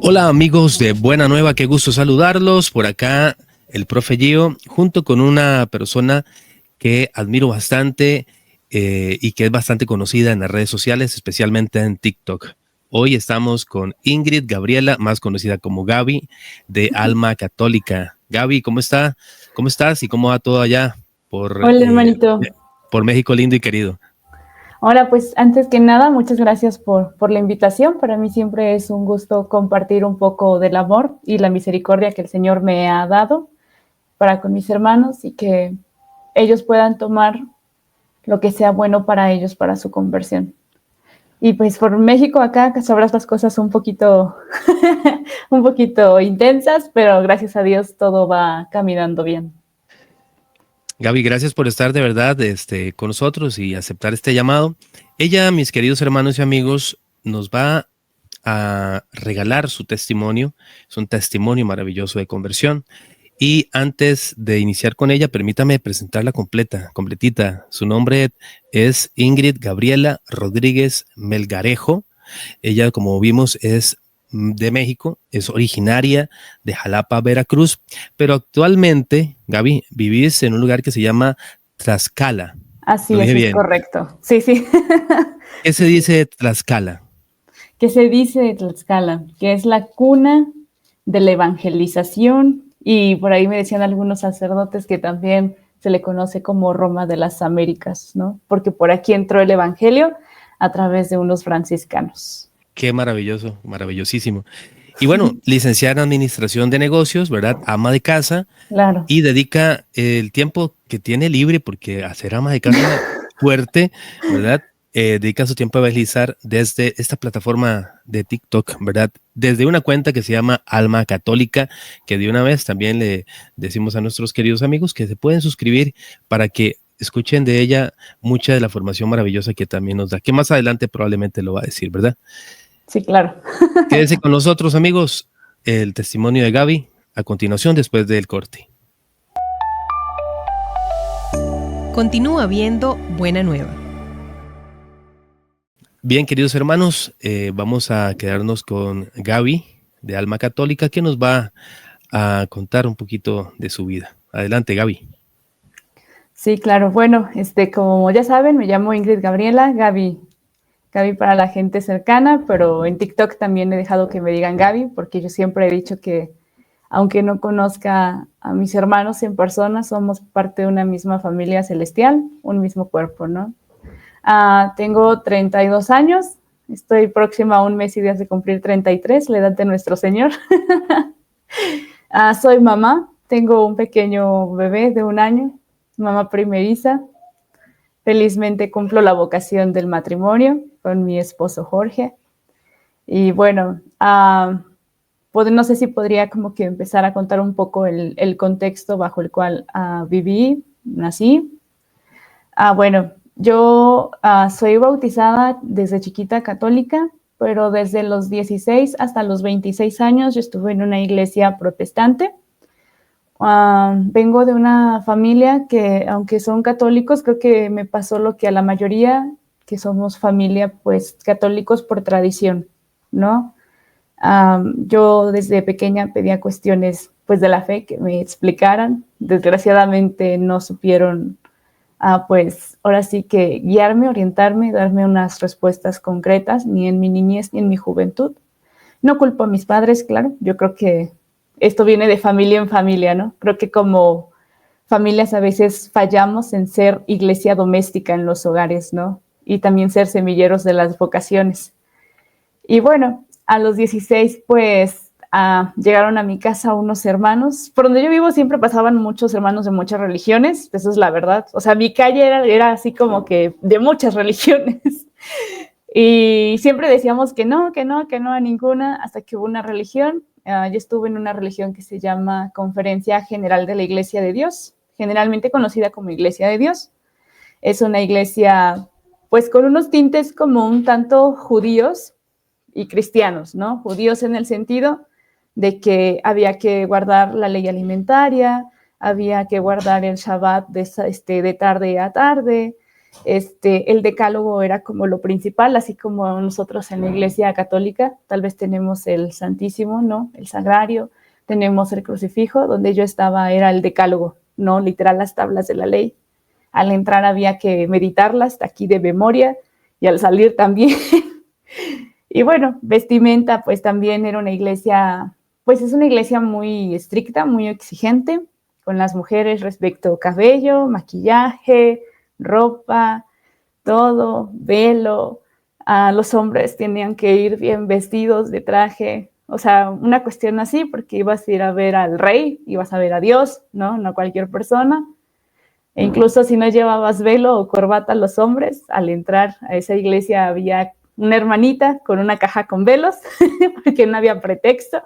Hola amigos de Buena Nueva, qué gusto saludarlos. Por acá el profe Gio, junto con una persona que admiro bastante y que es bastante conocida en las redes sociales, especialmente en TikTok. Hoy estamos con Ingrid Gabriela, más conocida como Gaby, de Alma Católica. Gaby, ¿cómo está? ¿Cómo estás y cómo va todo allá Hola, hermanito. por México lindo y querido? Hola, pues antes que nada, muchas gracias por la invitación. Para mí siempre es un gusto compartir un poco del amor y la misericordia que el Señor me ha dado para con mis hermanos y que ellos puedan tomar lo que sea bueno para ellos, para su conversión. Y pues por México acá sabrás las cosas un poquito, un poquito intensas, pero gracias a Dios todo va caminando bien. Gaby, gracias por estar de verdad con nosotros y aceptar este llamado. Ella, mis queridos hermanos y amigos, nos va a regalar su testimonio. Es un testimonio maravilloso de conversión. Y antes de iniciar con ella, permítame presentarla completita. Su nombre es Ingrid Gabriela Rodríguez Melgarejo. Ella, como vimos, es de México, es originaria de Jalapa, Veracruz, pero actualmente, Gaby, vivís en un lugar que se llama Tlaxcala. Lo Así dije es bien. correcto. Sí, sí. ¿Qué se dice de Tlaxcala? ¿Qué se dice de Tlaxcala? Que es la cuna de la evangelización y por ahí me decían algunos sacerdotes que también se le conoce como Roma de las Américas, ¿no? Porque por aquí entró el evangelio a través de unos franciscanos. Qué maravilloso, maravillosísimo. Y bueno, licenciada en Administración de Negocios, ¿verdad? Ama de casa Claro. y dedica el tiempo que tiene libre, porque hacer ama de casa fuerte, ¿verdad? Dedica su tiempo a evangelizar desde esta plataforma de TikTok, ¿verdad? Desde una cuenta que se llama Alma Católica, que de una vez también le decimos a nuestros queridos amigos que se pueden suscribir para que escuchen de ella mucha de la formación maravillosa que también nos da, que más adelante probablemente lo va a decir, ¿verdad? Sí, claro. Quédense con nosotros, amigos, el testimonio de Gaby a continuación después del corte. Continúa viendo Buena Nueva. Bien, queridos hermanos, vamos a quedarnos con Gaby de Alma Católica, que nos va a contar un poquito de su vida. Adelante, Gaby. Sí, claro. Bueno, como ya saben, me llamo Ingrid Gabriela, Gaby. Gaby para la gente cercana, pero en TikTok también he dejado que me digan Gaby, porque yo siempre he dicho que aunque no conozca a mis hermanos en persona, somos parte de una misma familia celestial, un mismo cuerpo, ¿no? Tengo 32 años, estoy próxima a un mes y días de cumplir 33, la edad de nuestro Señor. Soy mamá, tengo un pequeño bebé de 1 año, mamá primeriza. Felizmente cumplo la vocación del matrimonio con mi esposo Jorge. Y bueno, no sé si podría como que empezar a contar un poco el contexto bajo el cual viví, nací. Bueno, yo soy bautizada desde chiquita católica, pero desde los 16 hasta los 26 años yo estuve en una iglesia protestante. Vengo de una familia que, aunque son católicos, creo que me pasó lo que a la mayoría, que somos familia, pues, católicos por tradición, ¿no? Yo desde pequeña pedía cuestiones, pues, de la fe que me explicaran. Desgraciadamente no supieron, pues, ahora sí que guiarme, orientarme, darme unas respuestas concretas, ni en mi niñez ni en mi juventud. No culpo a mis padres, claro. Yo creo que esto viene de familia en familia, ¿no? Creo que como familias a veces fallamos en ser iglesia doméstica en los hogares, ¿no? Y también ser semilleros de las vocaciones. Y bueno, a los 16, pues, llegaron a mi casa unos hermanos. Por donde yo vivo siempre pasaban muchos hermanos de muchas religiones, eso es la verdad. O sea, mi calle era así como que de muchas religiones. Y siempre decíamos que no, que no, que no a ninguna, hasta que hubo una religión. Yo estuve en una religión que se llama Conferencia General de la Iglesia de Dios, generalmente conocida como Iglesia de Dios. Es una iglesia, pues, con unos tintes como un tanto judíos y cristianos, ¿no? Judíos en el sentido de que había que guardar la ley alimentaria, había que guardar el Shabbat de tarde a tarde, el decálogo era como lo principal, así como nosotros en la Iglesia Católica, tal vez tenemos el Santísimo, ¿no? El Sagrario, tenemos el crucifijo, donde yo estaba era el decálogo, ¿no? Literal las tablas de la ley. Al entrar había que meditarlas aquí de memoria y al salir también. Y bueno, vestimenta, pues también era una iglesia, pues es una iglesia muy estricta, muy exigente con las mujeres respecto a cabello, maquillaje, ropa, todo, velo. Los hombres tenían que ir bien vestidos de traje, o sea, una cuestión así, porque ibas a ir a ver al rey, ibas a ver a Dios, ¿no? No a cualquier persona. E incluso si no llevabas velo o corbata los hombres, al entrar a esa iglesia había una hermanita con una caja con velos, porque no había pretexto.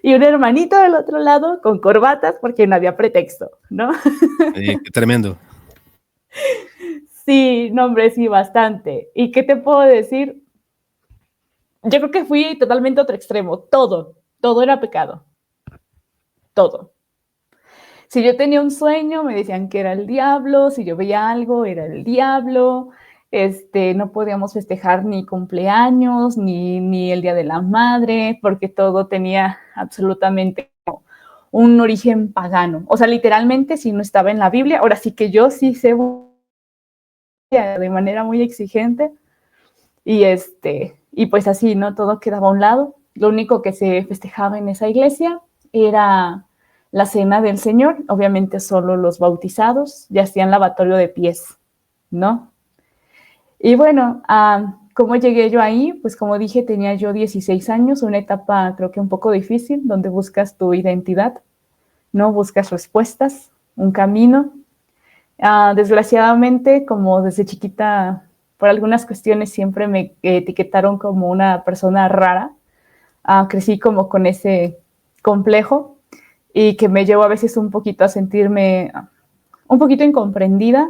Y un hermanito del otro lado con corbatas, porque no había pretexto, ¿no? Qué tremendo. Sí, no, hombre, sí, bastante. ¿Y qué te puedo decir? Yo creo que fui totalmente a otro extremo. Todo era pecado. Todo. Si yo tenía un sueño, me decían que era el diablo. Si yo veía algo, era el diablo. No podíamos festejar ni cumpleaños, ni el Día de la Madre, porque todo tenía absolutamente un origen pagano. O sea, literalmente, si no estaba en la Biblia, ahora sí que yo sí sé de manera muy exigente. Y pues así, ¿no? Todo quedaba a un lado. Lo único que se festejaba en esa iglesia era la cena del Señor. Obviamente solo los bautizados ya hacían lavatorio de pies, ¿no? Y bueno, ¿cómo llegué yo ahí? Pues como dije, tenía yo 16 años, una etapa creo que un poco difícil, donde buscas tu identidad, ¿no? Buscas respuestas, un camino. Desgraciadamente, como desde chiquita, por algunas cuestiones siempre me etiquetaron como una persona rara. Crecí como con ese complejo y que me llevó a veces un poquito a sentirme un poquito incomprendida,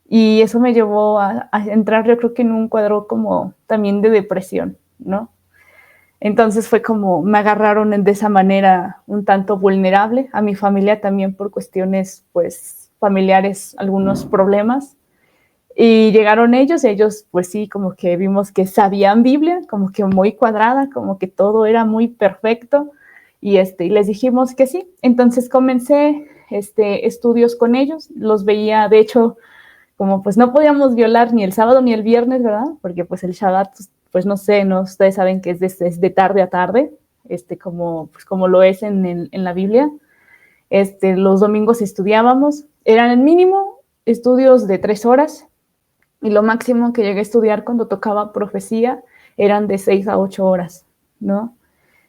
y eso me llevó a entrar, yo creo que en un cuadro como también de depresión, ¿no? Entonces fue como, me agarraron de esa manera un tanto vulnerable, a mi familia también por cuestiones, pues, familiares, algunos problemas. Y llegaron ellos, pues sí, como que vimos que sabían Biblia, como que muy cuadrada, como que todo era muy perfecto, y les dijimos que sí. Entonces comencé estudios con ellos, los veía, de hecho, como pues no podíamos violar ni el sábado ni el viernes, ¿verdad? Porque pues el Shabbat, pues no sé, no, ustedes saben que es de tarde a tarde, como lo es en la Biblia. Los domingos estudiábamos, eran el mínimo estudios de 3 horas, y lo máximo que llegué a estudiar cuando tocaba profecía eran de 6 a 8 horas, ¿no?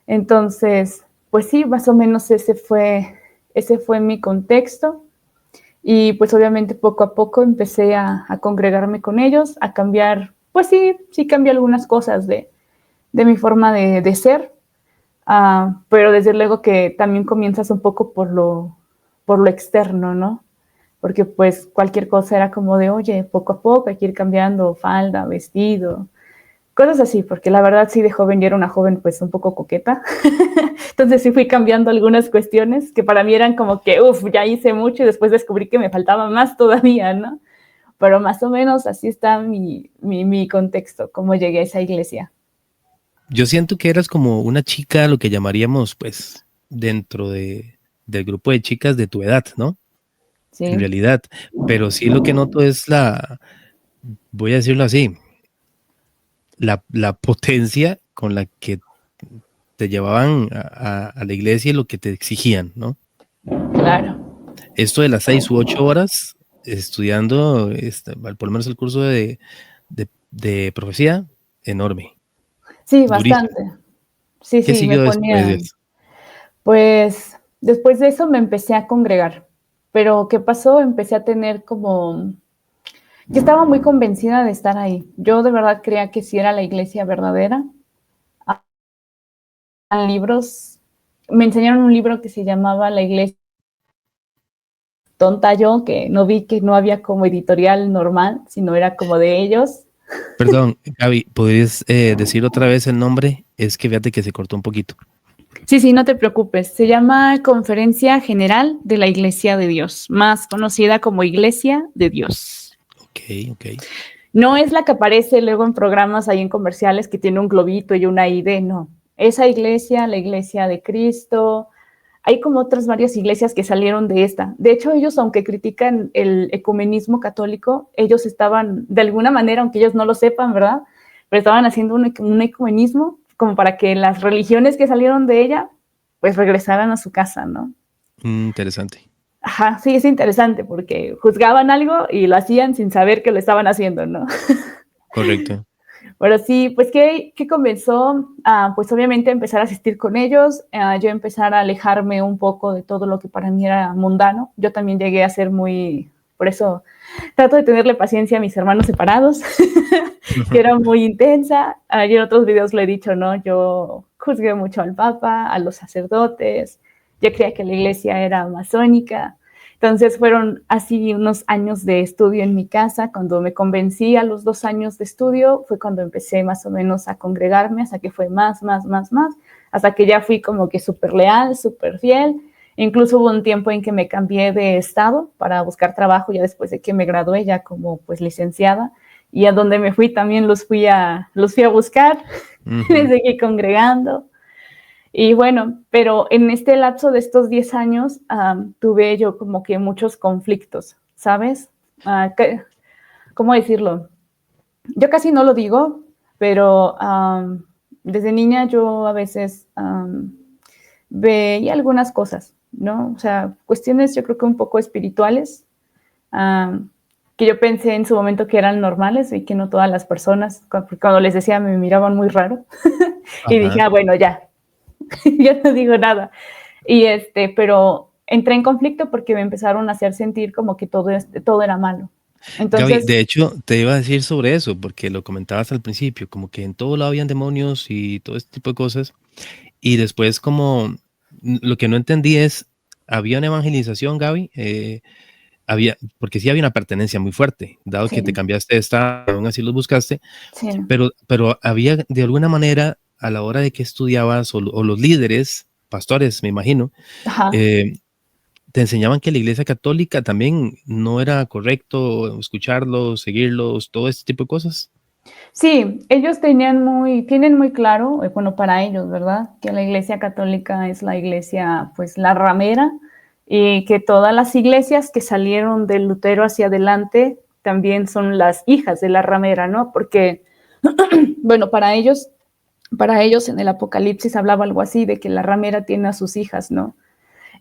Entonces, pues sí, más o menos ese fue mi contexto. Y pues obviamente poco a poco empecé a congregarme con ellos, a cambiar, pues sí cambié algunas cosas de mi forma de ser, pero desde luego que también comienzas un poco por lo externo, ¿no? Porque pues cualquier cosa era como de, oye, poco a poco hay que ir cambiando falda, vestido, cosas así, porque la verdad sí de joven yo era una joven pues un poco coqueta. Entonces sí fui cambiando algunas cuestiones que para mí eran como que, ya hice mucho, y después descubrí que me faltaba más todavía, ¿no? Pero más o menos así está mi contexto, cómo llegué a esa iglesia. Yo siento que eras como una chica, lo que llamaríamos, pues, dentro del grupo de chicas de tu edad, ¿no? Sí. En realidad. Pero sí lo que noto es voy a decirlo así, la potencia con la que te llevaban a la iglesia y lo que te exigían, ¿no? Claro. Esto de las 6 u 8 horas estudiando, por lo menos el curso de profecía, enorme. Sí, Durísimo. bastante. Sí, ¿Qué me siguió después de ponía. eso? Pues después de eso me empecé a congregar. Pero ¿qué pasó? Empecé a tener como que estaba muy convencida de estar ahí. Yo de verdad creía que sí era la iglesia verdadera. Libros, me enseñaron un libro que se llamaba La Iglesia Tonta Yo, que no vi que no había como editorial normal, sino era como de ellos. Perdón, Gaby, ¿podrías decir otra vez el nombre? Es que fíjate que se cortó un poquito. Sí, no te preocupes. Se llama Conferencia General de la Iglesia de Dios, más conocida como Iglesia de Dios. ok. No es la que aparece luego en programas ahí en comerciales que tiene un globito y una ID, no. Esa iglesia, la iglesia de Cristo, hay como otras varias iglesias que salieron de esta. De hecho, ellos, aunque critican el ecumenismo católico, ellos estaban, de alguna manera, aunque ellos no lo sepan, ¿verdad? Pero estaban haciendo un ecumenismo como para que las religiones que salieron de ella, pues regresaran a su casa, ¿no? Interesante. Ajá, sí, es interesante porque juzgaban algo y lo hacían sin saber que lo estaban haciendo, ¿no? Correcto. Pero sí, pues, ¿qué comenzó? Pues obviamente empezar a asistir con ellos, yo empezar a alejarme un poco de todo lo que para mí era mundano. Yo también llegué a ser por eso trato de tenerle paciencia a mis hermanos separados, que era muy intensa. Yo en otros videos lo he dicho, ¿no? Yo juzgué mucho al Papa, a los sacerdotes, yo creía que la iglesia era masónica. Entonces fueron así unos años de estudio en mi casa. Cuando me convencí a los 2 años de estudio, fue cuando empecé más o menos a congregarme, hasta que fue más, hasta que ya fui como que súper leal, súper fiel. Incluso hubo un tiempo en que me cambié de estado para buscar trabajo, ya después de que me gradué, ya como pues licenciada. Y a donde me fui también los fui a buscar, me seguí congregando. Y bueno, pero en este lapso de estos 10 años tuve yo como que muchos conflictos, ¿sabes? ¿Cómo decirlo? Yo casi no lo digo, pero desde niña yo a veces veía algunas cosas, ¿no? O sea, cuestiones yo creo que un poco espirituales, que yo pensé en su momento que eran normales y que no todas las personas, cuando les decía me miraban muy raro. Y dije, bueno, ya. Yo no digo nada. Pero entré en conflicto porque me empezaron a hacer sentir como que todo era malo. Entonces, Gaby, de hecho, te iba a decir sobre eso, porque lo comentabas al principio, como que en todo lado habían demonios y todo este tipo de cosas. Y después lo que no entendí es, ¿había una evangelización, Gaby? Porque sí había una pertenencia muy fuerte, dado que te cambiaste de estado, aún así los buscaste, sí. pero había de alguna manera a la hora de que estudiabas o los líderes, pastores, me imagino, te enseñaban que la iglesia católica también no era correcto escucharlos, seguirlos, todo este tipo de cosas. Sí, ellos tienen muy claro, bueno, para ellos, ¿verdad? Que la iglesia católica es la iglesia, pues, la ramera, y que todas las iglesias que salieron de Lutero hacia adelante también son las hijas de la ramera, ¿no? Porque, bueno, para ellos en el Apocalipsis hablaba algo así, de que la ramera tiene a sus hijas, ¿no?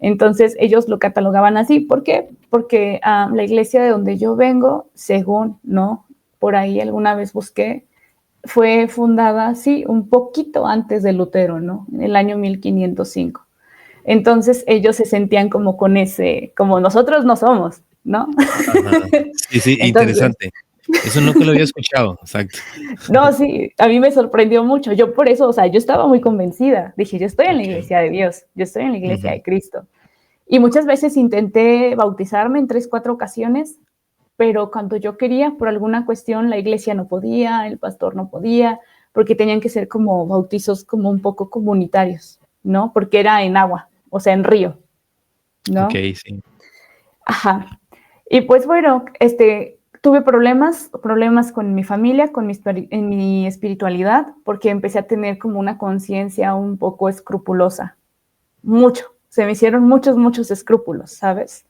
Entonces ellos lo catalogaban así. ¿Por qué? Porque la iglesia de donde yo vengo, según, ¿no? Por ahí alguna vez busqué, fue fundada, sí, un poquito antes de Lutero, ¿no? En el año 1505. Entonces ellos se sentían como con como nosotros no somos, ¿no? Ajá. Sí, Entonces, interesante. Eso nunca lo había escuchado, exacto. No, sí, a mí me sorprendió mucho. Yo por eso, o sea, yo estaba muy convencida. Dije, yo estoy en la iglesia de Dios, yo estoy en la iglesia de Cristo. Y muchas veces intenté bautizarme en 3, 4 ocasiones, pero cuando yo quería, por alguna cuestión, la iglesia no podía, el pastor no podía, porque tenían que ser como bautizos como un poco comunitarios, ¿no? Porque era en agua, o sea, en río, ¿no? Ok, sí. Ajá. Y pues bueno, tuve problemas con mi familia, en mi espiritualidad, porque empecé a tener como una conciencia un poco escrupulosa. Mucho. Se me hicieron muchos escrúpulos, ¿sabes?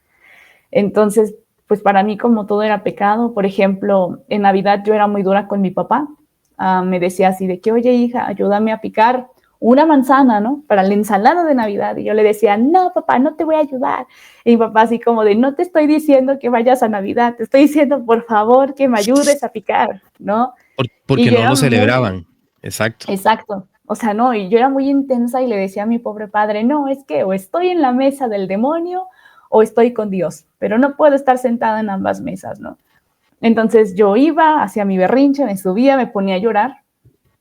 Entonces, pues para mí como todo era pecado. Por ejemplo, en Navidad yo era muy dura con mi papá. Me decía así de que, oye, hija, ayúdame a picar una manzana, ¿no? Para la ensalada de Navidad. Y yo le decía, no, papá, no te voy a ayudar. Y mi papá así como de, no te estoy diciendo que vayas a Navidad, te estoy diciendo, por favor, que me ayudes a picar, ¿no? Porque no lo celebraban. Exacto. Exacto. O sea, no, y yo era muy intensa y le decía a mi pobre padre, no, es que o estoy en la mesa del demonio o estoy con Dios, pero no puedo estar sentada en ambas mesas, ¿no? Entonces yo iba hacia mi berrinche, me subía, me ponía a llorar,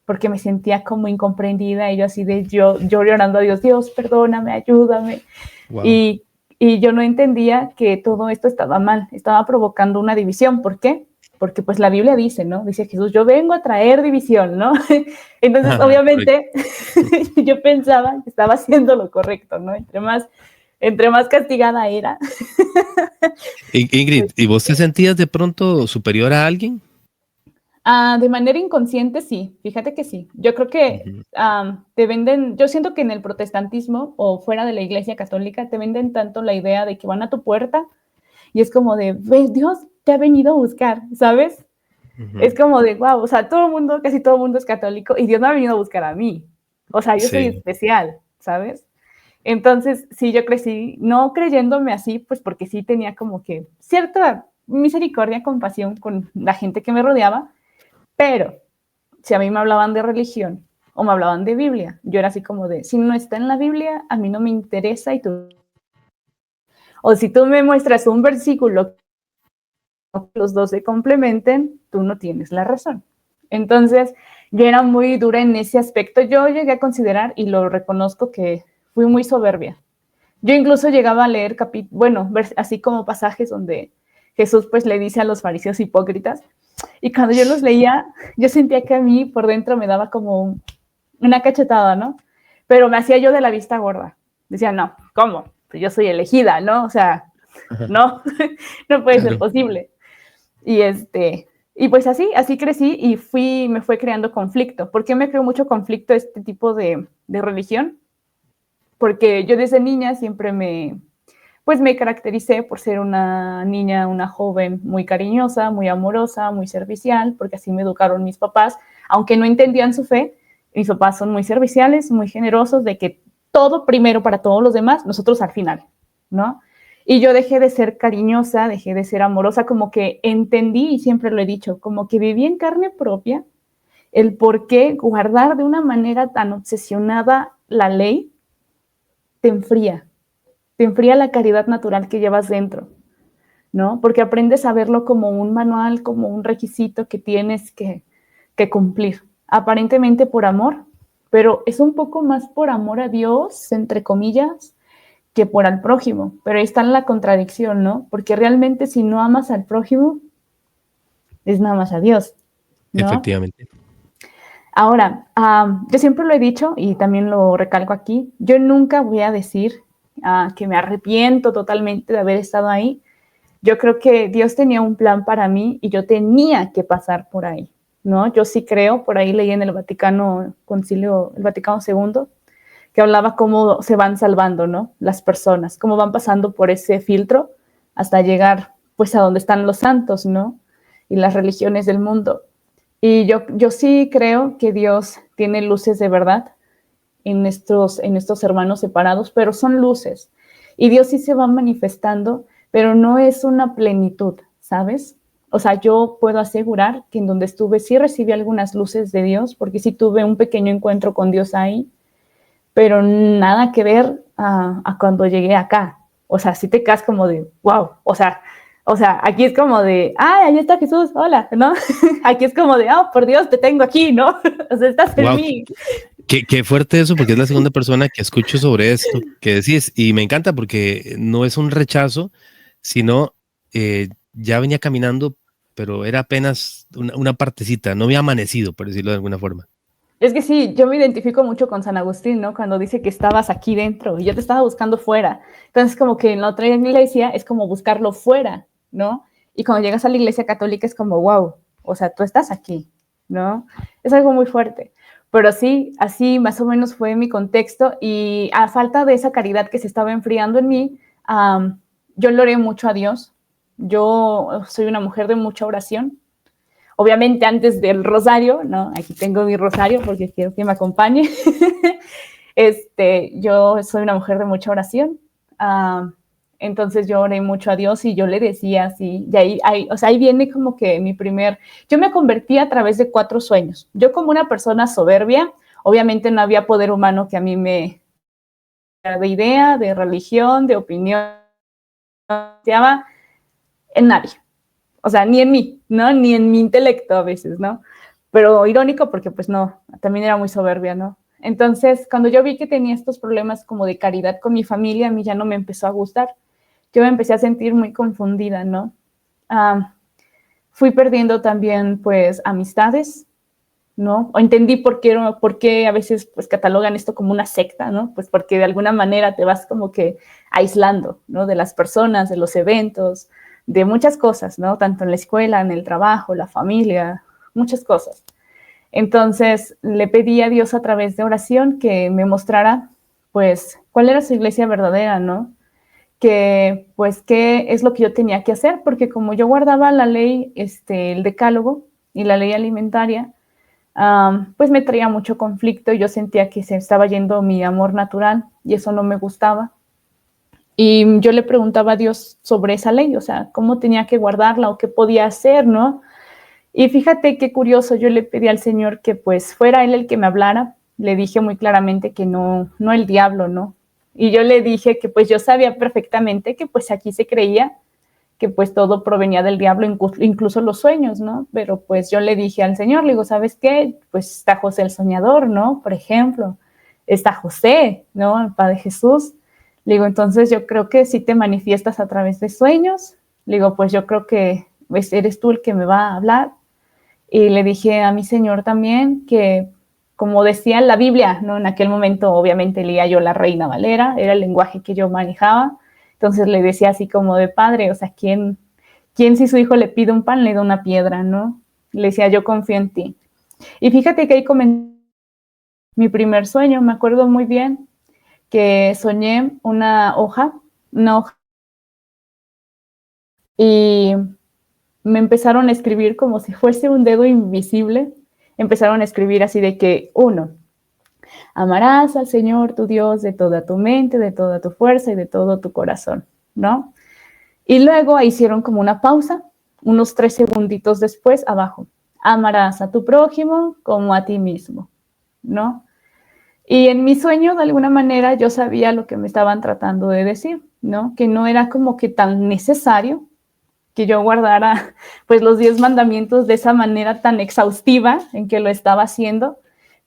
porque me sentía como incomprendida, y yo así yo llorando a Dios, Dios, perdóname, ayúdame. Wow. Y yo no entendía que todo esto estaba mal, estaba provocando una división. ¿Por qué? Porque pues la Biblia dice, ¿no? Dice Jesús, yo vengo a traer división, ¿no? Entonces, obviamente, yo pensaba que estaba haciendo lo correcto, ¿no? Entre entre más castigada era. Ingrid, ¿y vos te sentías de pronto superior a alguien? De manera inconsciente, sí, fíjate que sí. Yo creo que te venden, yo siento que en el protestantismo o fuera de la iglesia católica te venden tanto la idea de que van a tu puerta y es como de, ve, Dios te ha venido a buscar, ¿sabes? Es como de, wow, o sea, todo el mundo, casi todo el mundo es católico y Dios me ha venido a buscar a mí. O sea, yo soy especial, ¿sabes? Entonces, sí, yo crecí no creyéndome así, pues porque sí tenía como que cierta misericordia, compasión con la gente que me rodeaba, pero si a mí me hablaban de religión o me hablaban de Biblia, yo era así como de, si no está en la Biblia, a mí no me interesa y tú... O si tú me muestras un versículo que los dos se complementen, tú no tienes la razón. Entonces, yo era muy dura en ese aspecto. Yo llegué a considerar, y lo reconozco, que fui muy soberbia. Yo incluso llegaba a leer así como pasajes donde Jesús pues le dice a los fariseos hipócritas, y cuando yo los leía, yo sentía que a mí por dentro me daba como una cachetada, ¿no? Pero me hacía yo de la vista gorda. Decía, no, ¿cómo? Pues yo soy elegida, ¿no? O sea, no, no puede ser posible. Y pues así crecí y me fue creando conflicto. ¿Por qué me creó mucho conflicto este tipo de religión? Porque yo desde niña siempre me caractericé por ser una niña, una joven muy cariñosa, muy amorosa, muy servicial, porque así me educaron mis papás, aunque no entendían su fe. Mis papás son muy serviciales, muy generosos, de que todo primero para todos los demás, nosotros al final, ¿no? Y yo dejé de ser cariñosa, dejé de ser amorosa, como que entendí, y siempre lo he dicho, como que viví en carne propia el por qué guardar de una manera tan obsesionada la ley te enfría la caridad natural que llevas dentro, ¿no? Porque aprendes a verlo como un manual, como un requisito que tienes que cumplir, aparentemente por amor, pero es un poco más por amor a Dios, entre comillas, que por al prójimo. Pero ahí está la contradicción, ¿no? Porque realmente si no amas al prójimo, es nada más a Dios, ¿no? Efectivamente. Ahora, yo siempre lo he dicho y también lo recalco aquí, yo nunca voy a decir que me arrepiento totalmente de haber estado ahí. Yo creo que Dios tenía un plan para mí y yo tenía que pasar por ahí, ¿no? Yo sí creo, por ahí leí en el Vaticano Concilio, el Vaticano II, que hablaba cómo se van salvando, ¿no? Las personas, cómo van pasando por ese filtro hasta llegar, pues, a donde están los santos, ¿no? Y las religiones del mundo. Y yo sí creo que Dios tiene luces de verdad en estos hermanos separados, pero son luces. Y Dios sí se va manifestando, pero no es una plenitud, ¿sabes? O sea, yo puedo asegurar que en donde estuve sí recibí algunas luces de Dios, porque sí tuve un pequeño encuentro con Dios ahí, pero nada que ver a cuando llegué acá. O sea, sí te quedas como de, wow, o sea, aquí es como de, ¡ay, ahí está Jesús! ¡Hola! ¿No? Aquí es como de, ¡oh, por Dios, te tengo aquí! ¿No? O sea, estás en mí. Qué fuerte eso, porque es la segunda persona que escucho sobre esto que decís, y me encanta porque no es un rechazo, sino ya venía caminando, pero era apenas una partecita, no había amanecido, por decirlo de alguna forma. Es que sí, yo me identifico mucho con San Agustín, ¿no? Cuando dice que estabas aquí dentro y yo te estaba buscando fuera. Entonces, como que en la otra iglesia es como buscarlo fuera, ¿no? Y cuando llegas a la iglesia católica es como, wow, o sea, tú estás aquí, ¿no? Es algo muy fuerte. Pero sí, así más o menos fue mi contexto y a falta de esa caridad que se estaba enfriando en mí, yo le oré mucho a Dios. Yo soy una mujer de mucha oración. Obviamente antes del rosario, ¿no? Aquí tengo mi rosario porque quiero que me acompañe. Yo soy una mujer de mucha oración. Entonces yo oré mucho a Dios y yo le decía así, y ahí viene como que yo me convertí a través de 4 sueños. Yo como una persona soberbia, obviamente no había poder humano que a mí me de idea, de religión, de opinión, en nadie. O sea, ni en mí, ¿no? Ni en mi intelecto a veces, ¿no? Pero irónico porque pues no, también era muy soberbia, ¿no? Entonces, cuando yo vi que tenía estos problemas como de caridad con mi familia, a mí ya no me empezó a gustar. Yo me empecé a sentir muy confundida, ¿no? Fui perdiendo también pues amistades, ¿no? O entendí por qué a veces pues catalogan esto como una secta, ¿no? Pues porque de alguna manera te vas como que aislando, ¿no? De las personas, de los eventos, de muchas cosas, ¿no? Tanto en la escuela, en el trabajo, la familia, muchas cosas. Entonces le pedí a Dios a través de oración que me mostrara, pues, cuál era su iglesia verdadera, ¿no? Que, pues, qué es lo que yo tenía que hacer, porque como yo guardaba la ley, el decálogo y la ley alimentaria, pues me traía mucho conflicto y yo sentía que se estaba yendo mi amor natural y eso no me gustaba. Y yo le preguntaba a Dios sobre esa ley, o sea, cómo tenía que guardarla o qué podía hacer, ¿no? Y fíjate qué curioso, yo le pedí al Señor que pues fuera Él el que me hablara. Le dije muy claramente que no el diablo, ¿no? Y yo le dije que pues yo sabía perfectamente que pues aquí se creía que pues todo provenía del diablo, incluso los sueños, ¿no? Pero pues yo le dije al Señor, le digo, ¿sabes qué? Pues está José el soñador, ¿no? Por ejemplo, está José, ¿no? El Padre Jesús. Le digo, entonces yo creo que si te manifiestas a través de sueños. Le digo, pues yo creo que pues, eres tú el que me va a hablar. Y le dije a mi Señor también que, como decía en la Biblia, ¿no? En aquel momento obviamente leía yo la Reina Valera, era el lenguaje que yo manejaba. Entonces le decía así como de padre, o sea, ¿quién si su hijo le pide un pan le da una piedra, ¿no? Le decía, yo confío en ti. Y fíjate que ahí comencé mi primer sueño, me acuerdo muy bien que soñé una hoja, y me empezaron a escribir como si fuese un dedo invisible. Empezaron a escribir así de que, 1, amarás al Señor tu Dios de toda tu mente, de toda tu fuerza y de todo tu corazón, ¿no? Y luego hicieron como una pausa, unos 3 segunditos después, abajo, amarás a tu prójimo como a ti mismo, ¿no? Y en mi sueño, de alguna manera, yo sabía lo que me estaban tratando de decir, ¿no? Que no era como que tan necesario que yo guardara pues los 10 mandamientos de esa manera tan exhaustiva en que lo estaba haciendo,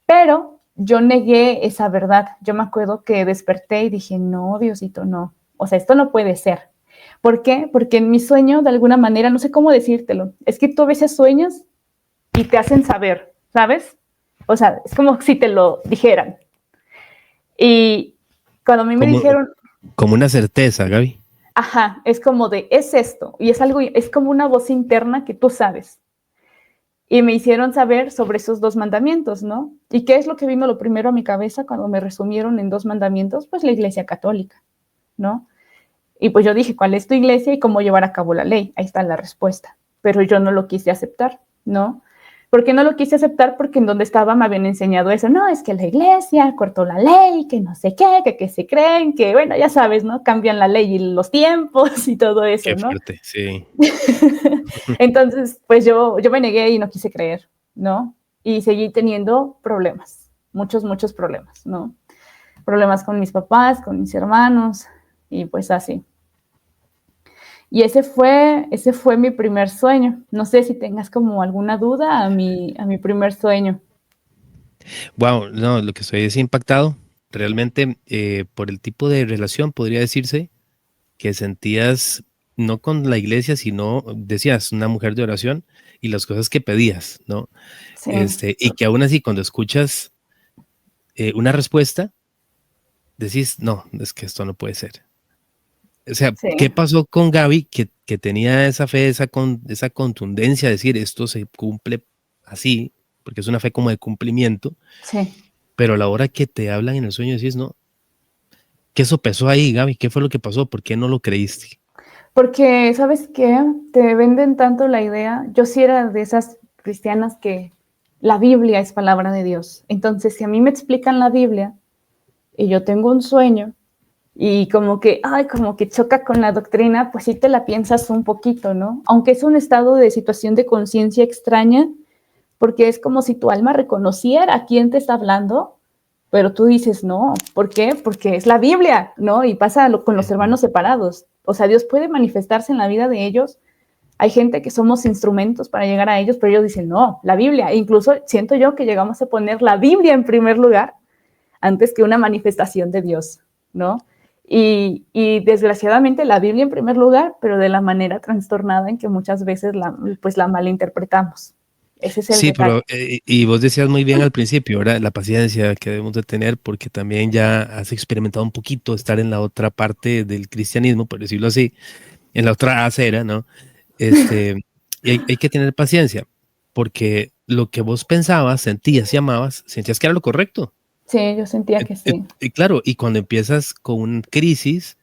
pero yo negué esa verdad. Yo me acuerdo que desperté y dije, no, Diosito, no, o sea, esto no puede ser. ¿Por qué? Porque en mi sueño, de alguna manera, no sé cómo decírtelo, es que tú a veces sueñas y te hacen saber, ¿sabes? O sea, es como si te lo dijeran. Y cuando a mí me dijeron... Como una certeza, Gaby. Ajá, es como de, es esto, y es algo, es como una voz interna que tú sabes. Y me hicieron saber sobre esos 2 mandamientos, ¿no? ¿Y qué es lo que vino lo primero a mi cabeza cuando me resumieron en 2 mandamientos? Pues la Iglesia Católica, ¿no? Y pues yo dije, ¿cuál es tu iglesia y cómo llevar a cabo la ley? Ahí está la respuesta. Pero yo no lo quise aceptar, ¿no? ¿Por qué no lo quise aceptar? Porque en donde estaba me habían enseñado eso. No, es que la iglesia cortó la ley, que no sé qué, que se creen, que bueno, ya sabes, ¿no? Cambian la ley y los tiempos y todo eso, Qué ¿no? fuerte, sí. Entonces, pues yo me negué y no quise creer, ¿no? Y seguí teniendo problemas, muchos problemas, ¿no? Problemas con mis papás, con mis hermanos y pues así. Y ese fue mi primer sueño. No sé si tengas como alguna duda a mi primer sueño. Wow, no, lo que estoy es impactado. Realmente, por el tipo de relación, podría decirse que sentías no con la iglesia, sino decías una mujer de oración y las cosas que pedías, ¿no? Sí. Y que aún así, cuando escuchas una respuesta, decís, no, es que esto no puede ser. O sea, Sí. ¿qué pasó con Gaby que tenía esa fe, esa contundencia de decir esto se cumple así, porque es una fe como de cumplimiento, Sí. pero a la hora que te hablan en el sueño decís, no, ¿qué sopesó ahí, Gaby? ¿Qué fue lo que pasó? ¿Por qué no lo creíste? Porque, ¿sabes qué? Te venden tanto la idea. Yo sí era de esas cristianas que la Biblia es palabra de Dios. Entonces, si a mí me explican la Biblia y yo tengo un sueño y como que choca con la doctrina, pues sí te la piensas un poquito, ¿no? Aunque es un estado de situación de conciencia extraña, porque es como si tu alma reconociera a quién te está hablando, pero tú dices, no, ¿por qué? Porque es la Biblia, ¿no? Y pasa con los hermanos separados. O sea, Dios puede manifestarse en la vida de ellos. Hay gente que somos instrumentos para llegar a ellos, pero ellos dicen, no, la Biblia. E incluso siento yo que llegamos a poner la Biblia en primer lugar antes que una manifestación de Dios, ¿no? Y desgraciadamente la Biblia en primer lugar, pero de la manera trastornada en que muchas veces la malinterpretamos, Ese es el Sí, detalle. pero y vos decías muy bien al principio, ¿verdad? La paciencia que debemos de tener porque también ya has experimentado un poquito estar en la otra parte del cristianismo, por decirlo así, en la otra acera, ¿no? Y hay que tener paciencia porque lo que vos pensabas, sentías y amabas, sentías que era lo correcto. Sí, yo sentía que sí. Y claro, y cuando empiezas con una crisis,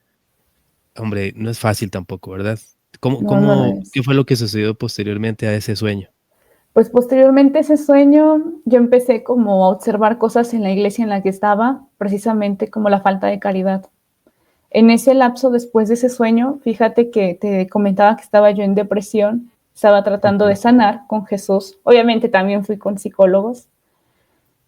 hombre, no es fácil tampoco, ¿verdad? No, no lo es. ¿Qué fue lo que sucedió posteriormente a ese sueño? Pues posteriormente a ese sueño, yo empecé como a observar cosas en la iglesia en la que estaba, precisamente como la falta de caridad. En ese lapso después de ese sueño, fíjate que te comentaba que estaba yo en depresión, estaba tratando de Ujú. sanar con Jesús. Obviamente también fui con psicólogos,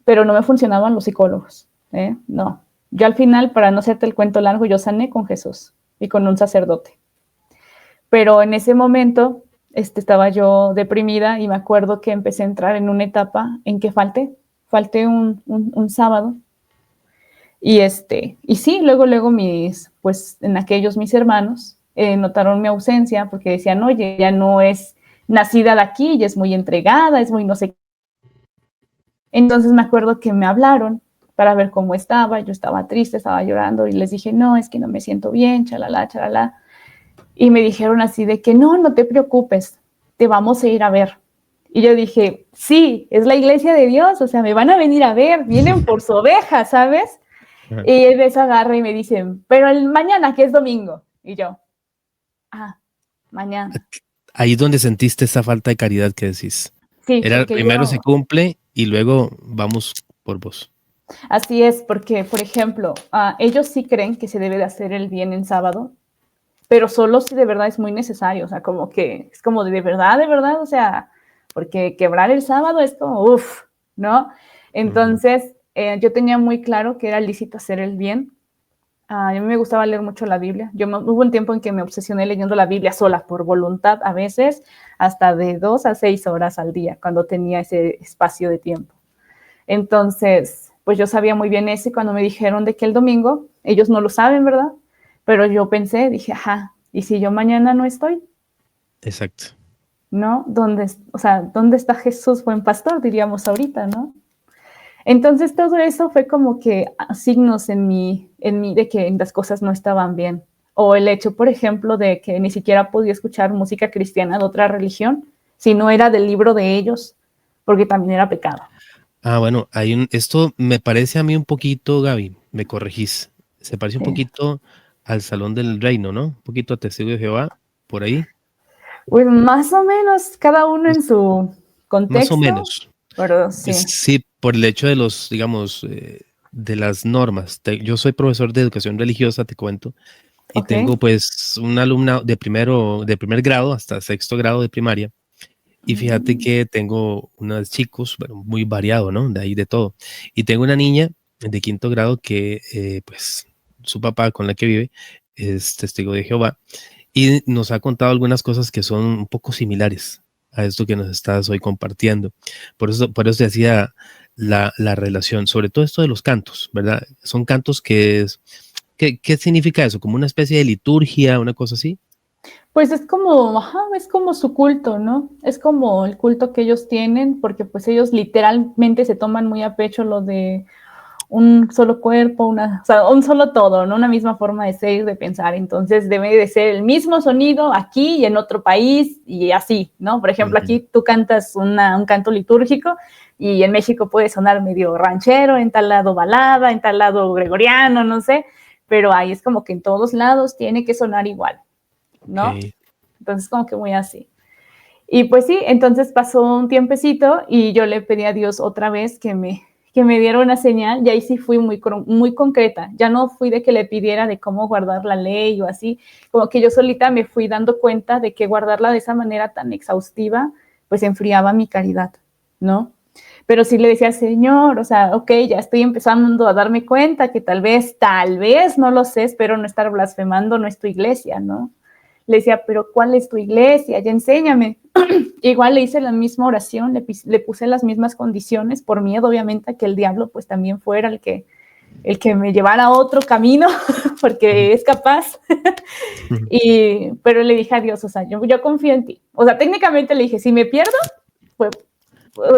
pero no me funcionaban los psicólogos, ¿eh? No. Yo al final, para no hacerte el cuento largo, yo sané con Jesús y con un sacerdote. Pero en ese momento estaba yo deprimida y me acuerdo que empecé a entrar en una etapa en que falté un sábado. Y sí, luego pues en aquellos mis hermanos notaron mi ausencia porque decían, oye, ya no es nacida de aquí, ya es muy entregada, es muy no sé qué. Entonces me acuerdo que me hablaron para ver cómo estaba, yo estaba triste, estaba llorando y les dije, no, es que no me siento bien, chalala, chalala. Y me dijeron así de que no te preocupes, te vamos a ir a ver. Y yo dije, sí, es la iglesia de Dios, o sea, me van a venir a ver, vienen por su oveja, ¿sabes? Ajá. Y él se agarra y me dicen, pero el mañana que es domingo. Y yo, mañana. Ahí es donde sentiste esa falta de caridad que decís. Sí, Era porque primero se yo, cumple y luego vamos por vos. así es, porque, por ejemplo, ellos sí creen que se debe de hacer el bien en sábado, pero solo si de verdad es muy necesario, o sea, como que es como de verdad, o sea, porque quebrar el sábado es como, uff, ¿no? Ujú. Entonces, yo tenía muy claro que era lícito hacer el bien. A mí me gustaba leer mucho la Biblia. Hubo un tiempo en que me obsesioné leyendo la Biblia sola, por voluntad, a veces hasta de 2 a 6 horas al día, cuando tenía ese espacio de tiempo. Entonces, pues yo sabía muy bien eso y cuando me dijeron de que el domingo, ellos no lo saben, ¿verdad? Pero yo pensé, dije, ¿y si yo mañana no estoy? Exacto. ¿No? ¿Dónde está Jesús, buen pastor? Diríamos ahorita, ¿no? Entonces todo eso fue como que signos en mí de que las cosas no estaban bien. O el hecho, por ejemplo, de que ni siquiera podía escuchar música cristiana de otra religión, si no era del libro de ellos, porque también era pecado. Bueno, esto me parece a mí un poquito, Gaby, me corregís. Se parece un Sí. poquito al Salón del Reino, ¿no? Un poquito a Testigo de Jehová, por ahí. Pues más o menos, cada uno en su Más o contexto, menos. pero Pues sí. sí, por el hecho de los, digamos, de las normas. Yo soy profesor de educación religiosa, te cuento, y Ok. tengo pues una alumna de primer grado hasta sexto grado de primaria. Y fíjate Mm, que tengo unos chicos, bueno, muy variado, ¿no? De ahí de todo. Y tengo una niña de quinto grado que, pues, su papá con la que vive es testigo de Jehová y nos ha contado algunas cosas que son un poco similares a esto que nos estás hoy compartiendo. Por eso te hacía la relación, sobre todo esto de los cantos, ¿verdad? Son cantos ¿qué significa eso? ¿Como una especie de liturgia, una cosa así? Pues es como su culto, ¿no? Es como el culto que ellos tienen, porque pues ellos literalmente se toman muy a pecho lo de un solo cuerpo, o sea, un solo todo, ¿no? Una misma forma de ser, de pensar. Entonces debe de ser el mismo sonido aquí y en otro país y así, ¿no? Por ejemplo, Ujú. aquí tú cantas un canto litúrgico y en México puede sonar medio ranchero, en tal lado balada, en tal lado gregoriano, no sé, pero ahí es como que en todos lados tiene que sonar igual, ¿no? Ok. Entonces como que muy así. Y pues sí, entonces pasó un tiempecito y yo le pedí a Dios otra vez que me diera una señal y ahí sí fui muy concreta. Ya no fui de que le pidiera de cómo guardar la ley o así, como que yo solita me fui dando cuenta de que guardarla de esa manera tan exhaustiva, pues enfriaba mi caridad, ¿no? Pero sí le decía, Señor, o sea, ok, ya estoy empezando a darme cuenta que tal vez, no lo sé, espero no estar blasfemando, no es tu iglesia, ¿no? Le decía, pero ¿cuál es tu iglesia? Ya enséñame. Igual le hice la misma oración, le puse las mismas condiciones, por miedo, obviamente, a que el diablo pues también fuera el que me llevara a otro camino, Ujú. porque es capaz. Ujú. Pero le dije a Dios, o sea, yo confío en ti. O sea, técnicamente le dije, si me pierdo, pues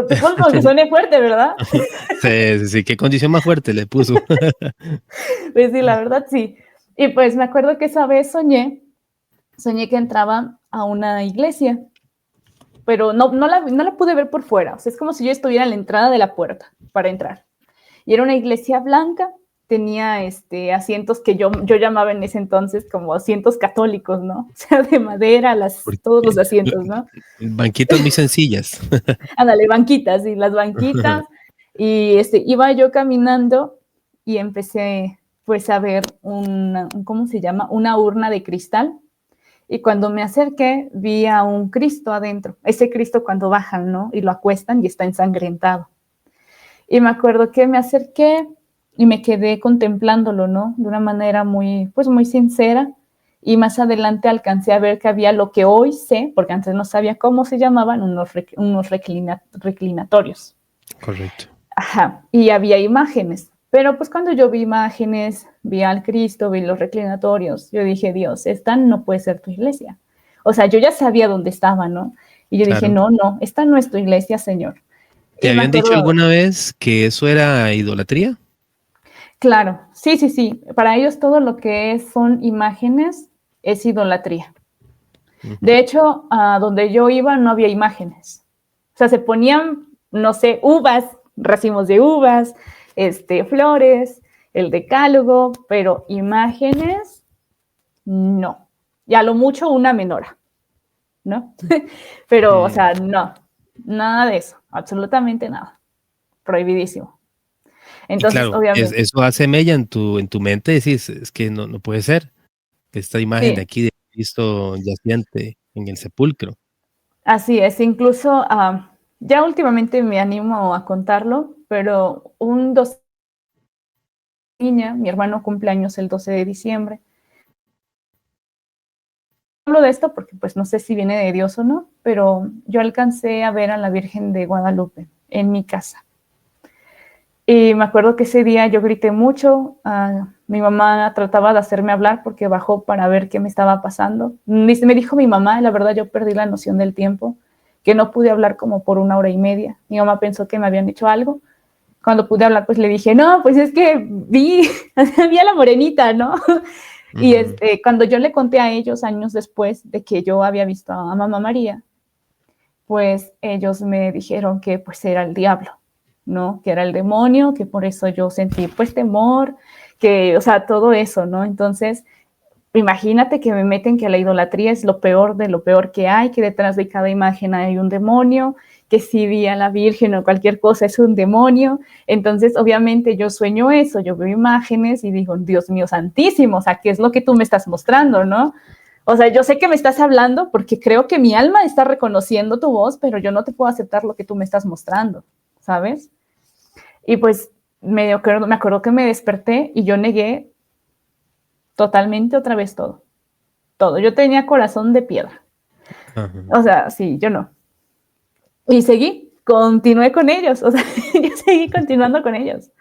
Disculpa que suene fuerte, ¿verdad? Sí, qué condición más fuerte le puso. Pues sí, la verdad sí. Y pues me acuerdo que esa vez soñé que entraba a una iglesia, pero no la pude ver por fuera. O sea, es como si yo estuviera en la entrada de la puerta para entrar. Y era una iglesia blanca, tenía asientos que yo llamaba en ese entonces como asientos católicos, ¿no? O sea, de madera, todos los asientos, ¿no? Banquitas muy sencillas. Ándale, banquitas, y las banquitas. Y iba yo caminando y empecé pues a ver ¿cómo se llama? Una urna de cristal. Y cuando me acerqué, vi a un Cristo adentro. Ese Cristo cuando bajan, ¿no? Y lo acuestan y está ensangrentado. Y me acuerdo que me acerqué y me quedé contemplándolo, ¿no? De una manera muy, pues muy sincera. Y más adelante alcancé a ver que había lo que hoy sé, porque antes no sabía cómo se llamaban, unos reclinatorios. Correcto. Ajá, y había imágenes. Pero pues cuando yo vi imágenes, vi al Cristo, vi los reclinatorios, yo dije, Dios, esta no puede ser tu iglesia. O sea, yo ya sabía dónde estaba, ¿no? Y yo dije, no, esta no es tu iglesia, Señor. ¿Te habían dicho alguna vez que eso era idolatría? Claro, sí. Para ellos todo lo que son imágenes es idolatría. De hecho, a donde yo iba no había imágenes. O sea, se ponían, no sé, uvas, racimos de uvas, flores, el decálogo, pero imágenes, no. Y a lo mucho una menora, ¿no? Pero, o sea, no, nada de eso, absolutamente nada. Prohibidísimo. Entonces, claro, obviamente. eso hace mella en tu mente, decís, es que no puede ser esta imagen de aquí de Cristo yaciente en el sepulcro. Así es, incluso ya últimamente me animo a contarlo, pero niña, mi hermano cumpleaños el 12 de diciembre. Hablo de esto porque pues no sé si viene de Dios o no, pero yo alcancé a ver a la Virgen de Guadalupe en mi casa. Y me acuerdo que ese día yo grité mucho, mi mamá trataba de hacerme hablar porque bajó para ver qué me estaba pasando. Me dijo mi mamá, la verdad yo perdí la noción del tiempo, que no pude hablar como por 1 hora y media. Mi mamá pensó que me habían dicho algo. Cuando pude hablar, pues le dije, no, pues es que vi a la morenita, ¿no? Y cuando yo le conté a ellos años después de que yo había visto a Mamá María, pues ellos me dijeron que pues era el diablo, ¿no? Que era el demonio, que por eso yo sentí pues temor, que, o sea, todo eso, ¿no? Entonces, imagínate que me meten que la idolatría es lo peor de lo peor que hay, que detrás de cada imagen hay un demonio, que si vi a la Virgen o cualquier cosa es un demonio. Entonces, obviamente yo sueño eso, yo veo imágenes y digo, Dios mío santísimo, o sea, ¿qué es lo que tú me estás mostrando, no? O sea, yo sé que me estás hablando porque creo que mi alma está reconociendo tu voz, pero yo no te puedo aceptar lo que tú me estás mostrando, ¿sabes? Y pues me acuerdo que me desperté y yo negué totalmente otra vez todo. Todo. Yo tenía corazón de piedra. Ajá. O sea, sí, yo no. Y continué con ellos. O sea, yo seguí continuando con ellos.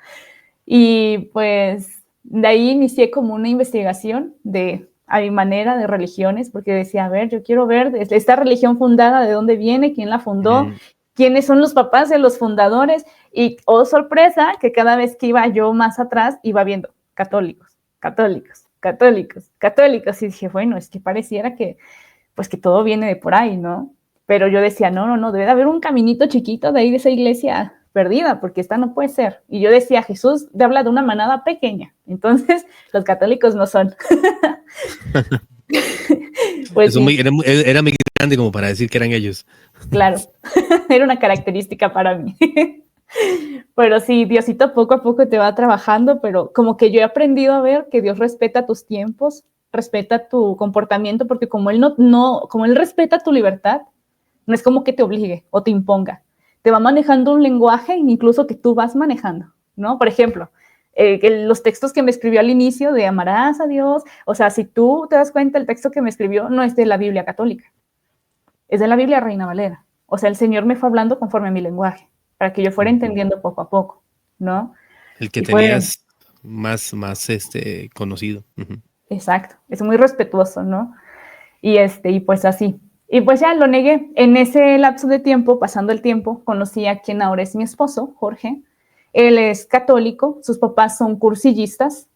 Y pues de ahí inicié como una investigación a mi manera de religiones, porque decía, a ver, yo quiero ver esta religión fundada, de dónde viene, quién la fundó, quiénes son los papás de los fundadores. Y, oh sorpresa, que cada vez que iba yo más atrás, iba viendo católicos. Y dije, bueno, es que pareciera que, pues que todo viene de por ahí, ¿no? Pero yo decía, no, debe de haber un caminito chiquito de ahí de esa iglesia perdida, porque esta no puede ser. Y yo decía, Jesús habla de una manada pequeña, entonces los católicos no son. Pues eso sí. Era muy grande como para decir que eran ellos. Claro, era una característica para mí. Pero sí, Diosito poco a poco te va trabajando, pero como que yo he aprendido a ver que Dios respeta tus tiempos, respeta tu comportamiento, porque como Él como Él respeta tu libertad, no es como que te obligue o te imponga. Te va manejando un lenguaje incluso que tú vas manejando, ¿no? Por ejemplo, los textos que me escribió al inicio de amarás a Dios, o sea, si tú te das cuenta, el texto que me escribió no es de la Biblia católica, es de la Biblia Reina Valera. O sea, el Señor me fue hablando conforme a mi lenguaje, para que yo fuera entendiendo poco a poco, ¿no? El que tenías más conocido. Exacto, es muy respetuoso, ¿no? Y pues así. Y pues ya lo negué. En ese lapso de tiempo, pasando el tiempo, conocí a quien ahora es mi esposo, Jorge. Él es católico, sus papás son cursillistas,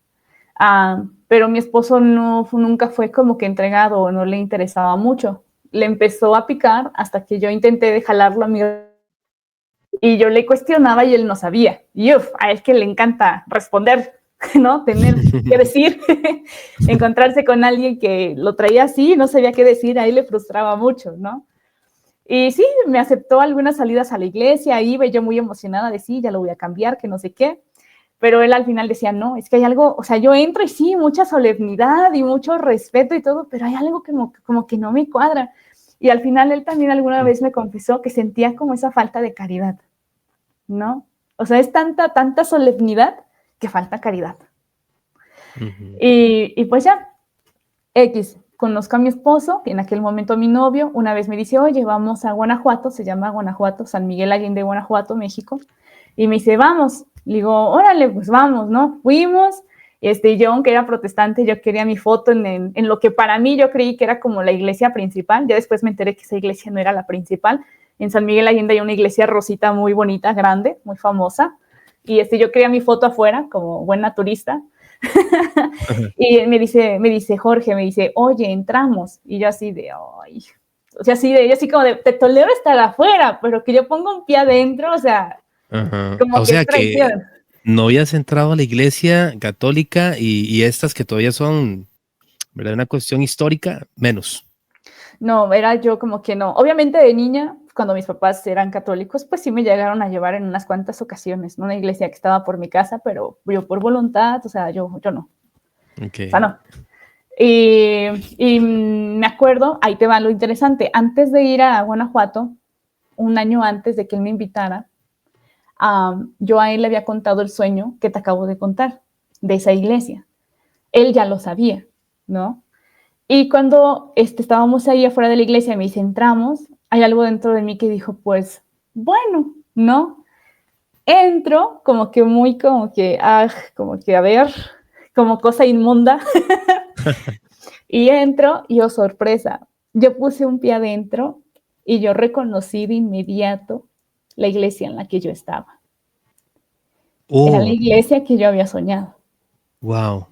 pero mi esposo nunca fue como que entregado o no le interesaba mucho. Le empezó a picar hasta que yo intenté de jalarlo a mí y yo le cuestionaba y él no sabía. Y a él que le encanta responder, ¿no? Tener que decir, encontrarse con alguien que lo traía así y no sabía qué decir, a él le frustraba mucho, ¿no? Y sí, me aceptó algunas salidas a la iglesia, iba yo muy emocionada de sí, ya lo voy a cambiar, que no sé qué. Pero él al final decía, no, es que hay algo, o sea, yo entro y sí, mucha solemnidad y mucho respeto y todo, pero hay algo como que no me cuadra. Y al final él también alguna vez me confesó que sentía como esa falta de caridad, ¿no? O sea, es tanta solemnidad que falta caridad. Ujú. Y pues ya, conozco a mi esposo, en aquel momento a mi novio, una vez me dice, oye, vamos a Guanajuato, se llama Guanajuato, San Miguel Allende, Guanajuato, México, y me dice, vamos, le digo, órale, pues vamos, ¿no? Fuimos, yo, aunque era protestante, yo quería mi foto en lo que para mí yo creí que era como la iglesia principal, ya después me enteré que esa iglesia no era la principal. En San Miguel Allende hay una iglesia rosita muy bonita, grande, muy famosa, y yo quería mi foto afuera, como buena turista. Y me dice Jorge, me dice, oye, entramos. Y yo así de, ay, o sea, yo así como de, te tolero estar afuera, pero que yo ponga un pie adentro, o sea, Ajá. como O que sea es que traición. no habías entrado a la iglesia católica y estas que todavía son, ¿verdad? Una cuestión histórica, menos. No, era yo como que no. Obviamente de niña, cuando mis papás eran católicos, pues sí me llegaron a llevar en unas cuantas ocasiones, ¿no? Una iglesia que estaba por mi casa, pero yo por voluntad, o sea, yo no. O sea, Okay. no. Y me acuerdo, ahí te va lo interesante, antes de ir a Guanajuato, un año antes de que él me invitara, yo a él le había contado el sueño que te acabo de contar, de esa iglesia. Él ya lo sabía, ¿no? Y cuando estábamos ahí afuera de la iglesia y me dice, entramos, hay algo dentro de mí que dijo, pues, bueno, ¿no? Entro como que muy, como que a ver, como cosa inmunda. Y entro y, oh, sorpresa, yo puse un pie adentro y yo reconocí de inmediato la iglesia en la que yo estaba. Era la Oh, iglesia que yo había soñado. wow.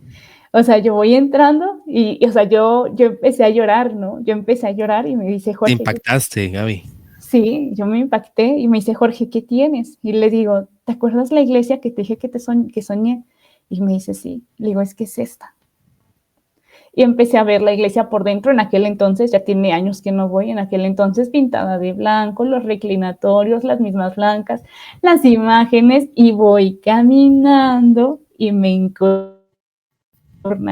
O sea, yo voy entrando o sea, yo empecé a llorar, ¿no? Yo empecé a llorar y me dice Te Jorge, impactaste, Gaby. sí, yo me impacté y me dice Jorge, ¿qué tienes? Y le digo, ¿te acuerdas la iglesia que te dije que soñé? Y me dice, sí. Le digo, es que es esta. Y empecé a ver la iglesia por dentro. En aquel entonces, ya tiene años que no voy, en aquel entonces pintada de blanco, los reclinatorios, las mismas blancas, las imágenes, y voy caminando y me encorna